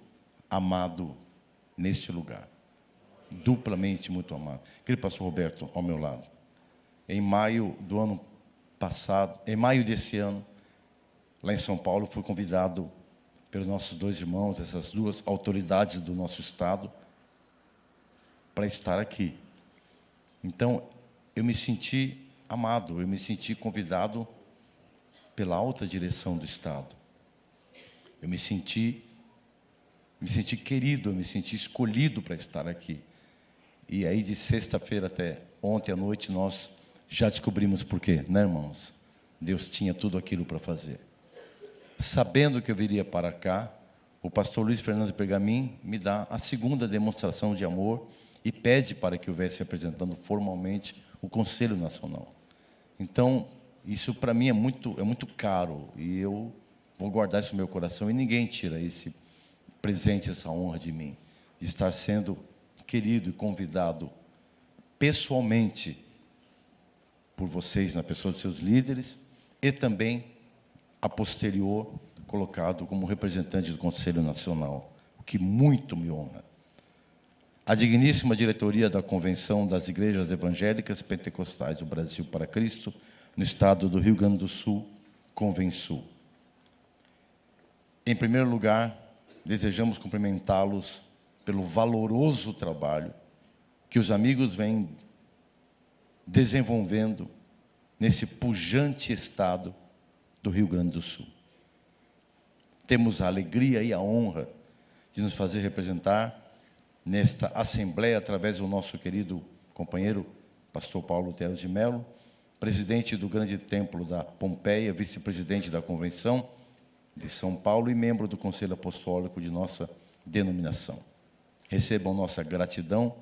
amado neste lugar. Duplamente muito amado. Querido pastor Roberto, ao meu lado. Em maio do ano passado, em maio desse ano, lá em São Paulo, fui convidado pelos nossos dois irmãos, essas duas autoridades do nosso estado, para estar aqui. Então, eu me senti amado, eu me senti convidado pela alta direção do estado. Eu me senti querido, eu me senti escolhido para estar aqui. E aí, de sexta-feira até ontem à noite, nós já descobrimos por quê, né, irmãos? Deus tinha tudo aquilo para fazer. Sabendo que eu viria para cá, o pastor Luiz Fernandes Bergamin me dá a segunda demonstração de amor e pede para que eu viesse apresentando formalmente o Conselho Nacional. Então, isso para mim é muito caro, e eu vou guardar isso no meu coração, e ninguém tira esse presente, essa honra de mim, de estar sendo querido e convidado pessoalmente por vocês, na pessoa dos seus líderes, e também, a posterior, colocado como representante do Conselho Nacional, o que muito me honra. A digníssima diretoria da Convenção das Igrejas Evangélicas Pentecostais do Brasil para Cristo, no estado do Rio Grande do Sul, Convensul. Em primeiro lugar, desejamos cumprimentá-los pelo valoroso trabalho que os amigos vêm desenvolvendo nesse pujante estado do Rio Grande do Sul. Temos a alegria e a honra de nos fazer representar nesta Assembleia, através do nosso querido companheiro, pastor Paulo Teros de Mello, presidente do Grande Templo da Pompeia, vice-presidente da Convenção de São Paulo e membro do Conselho Apostólico de nossa denominação. Recebam nossa gratidão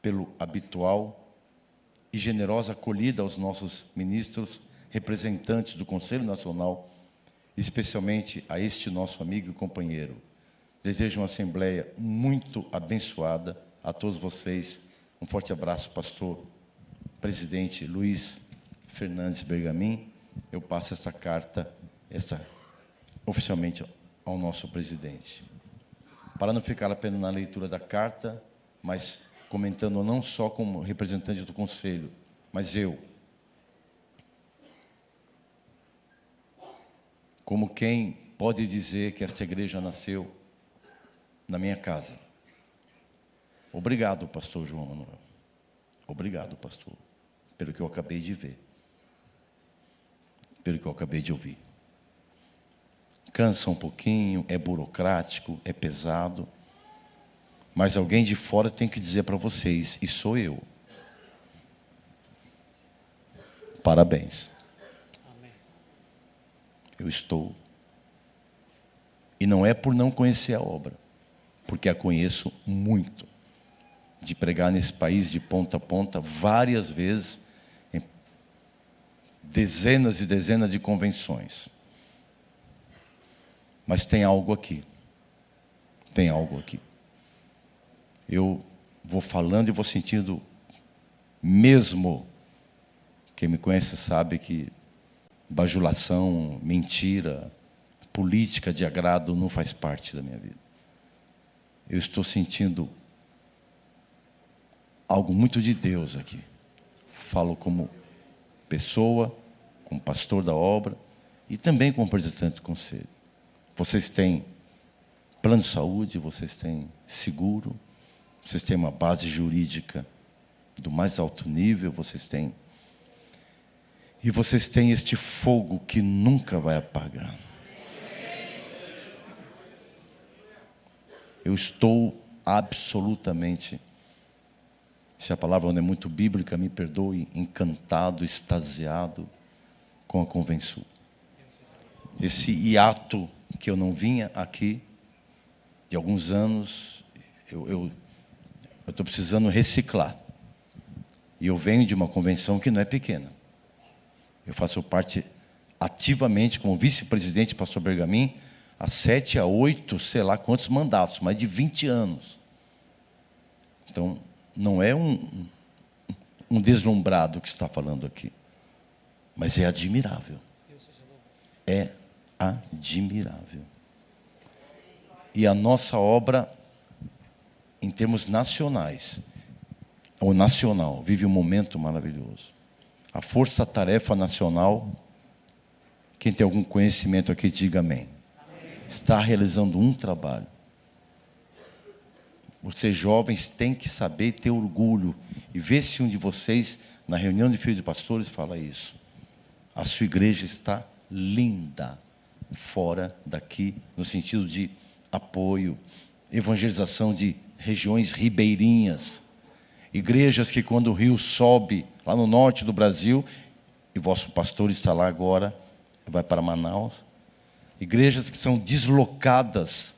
pelo habitual e generosa acolhida aos nossos ministros, representantes do Conselho Nacional, especialmente a este nosso amigo e companheiro. Desejo uma Assembleia muito abençoada a todos vocês. Um forte abraço, pastor presidente Luiz Fernandes Bergamin. Eu passo esta carta, oficialmente ao nosso presidente. Para não ficar apenas na leitura da carta, mas comentando não só como representante do Conselho, mas eu, como quem pode dizer que esta igreja nasceu na minha casa. Obrigado, pastor João Manuel. Obrigado, pastor, pelo que eu acabei de ver. pelo que eu acabei de ouvir. Cansa um pouquinho, é burocrático, é pesado, mas alguém de fora tem que dizer para vocês, e sou eu. Parabéns. Amém. Eu estou. E não é por não conhecer a obra, porque a conheço muito. De pregar nesse país de ponta a ponta, várias vezes, em dezenas e dezenas de convenções. Mas tem algo aqui. Tem algo aqui. Eu vou falando e vou sentindo, mesmo, quem me conhece sabe que bajulação, mentira, política de agrado não faz parte da minha vida. Eu estou sentindo algo muito de Deus aqui. Falo como pessoa, como pastor da obra e também como representante do conselho. Vocês têm plano de saúde, vocês têm seguro, vocês têm uma base jurídica do mais alto nível, vocês têm... E vocês têm este fogo que nunca vai apagar. Eu estou absolutamente, se a palavra não é muito bíblica, me perdoe, encantado, extasiado com a Convenção. Esse hiato que eu não vinha aqui, de alguns anos, eu estou precisando reciclar. E eu venho de uma convenção que não é pequena. Eu faço parte ativamente, como vice-presidente do pastor Bergamin, há 7 a 8, sei lá quantos mandatos, mais de 20 anos. Então, não é um deslumbrado que está falando aqui, mas é admirável. É admirável. E a nossa obra, em termos nacionais, ou nacional, vive um momento maravilhoso. A Força-Tarefa Nacional, quem tem algum conhecimento aqui, diga amém. Está realizando um trabalho. Vocês jovens têm que saber ter orgulho. E ver se um de vocês, na reunião de filhos de pastores, fala isso. A sua igreja está linda. Fora daqui, no sentido de apoio, evangelização de regiões ribeirinhas. Igrejas que quando o rio sobe, lá no norte do Brasil, e vosso pastor está lá agora, vai para Manaus. Igrejas que são deslocadas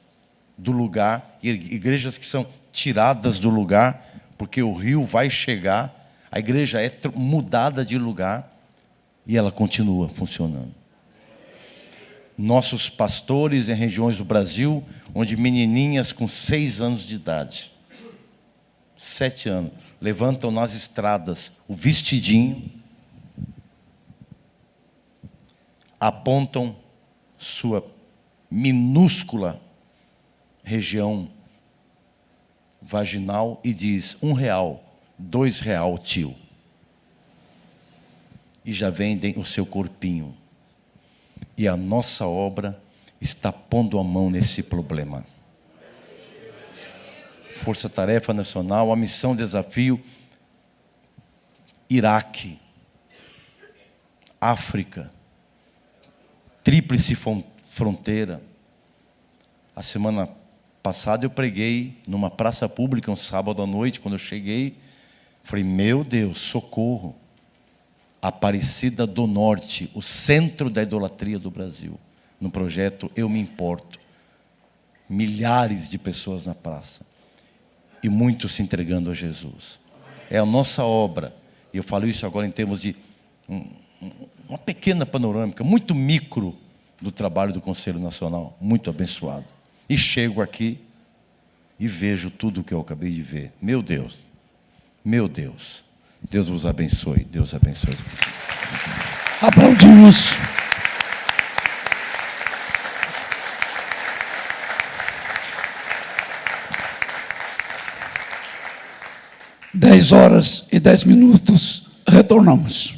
do lugar, igrejas que são tiradas do lugar, porque o rio vai chegar, a igreja é mudada de lugar, e ela continua funcionando. Nossos pastores em regiões do Brasil, onde menininhas com 6 anos de idade, 7 anos, levantam nas estradas o vestidinho, apontam sua minúscula região vaginal e diz: R$1, R$2, tio. E já vendem o seu corpinho. E a nossa obra está pondo a mão nesse problema. Força-Tarefa Nacional, a missão desafio, Iraque, África, tríplice fronteira. A semana passada eu preguei numa praça pública, um sábado à noite, quando eu cheguei, falei: meu Deus, socorro. Aparecida do Norte, o centro da idolatria do Brasil, no projeto Eu Me Importo. Milhares de pessoas na praça. E muitos se entregando a Jesus. É a nossa obra. E eu falo isso agora em termos de uma pequena panorâmica, muito micro, do trabalho do Conselho Nacional, muito abençoado. E chego aqui e vejo tudo o que eu acabei de ver. Meu Deus, meu Deus. Deus vos abençoe, Deus abençoe. Aplaudimos. (10h10), retornamos.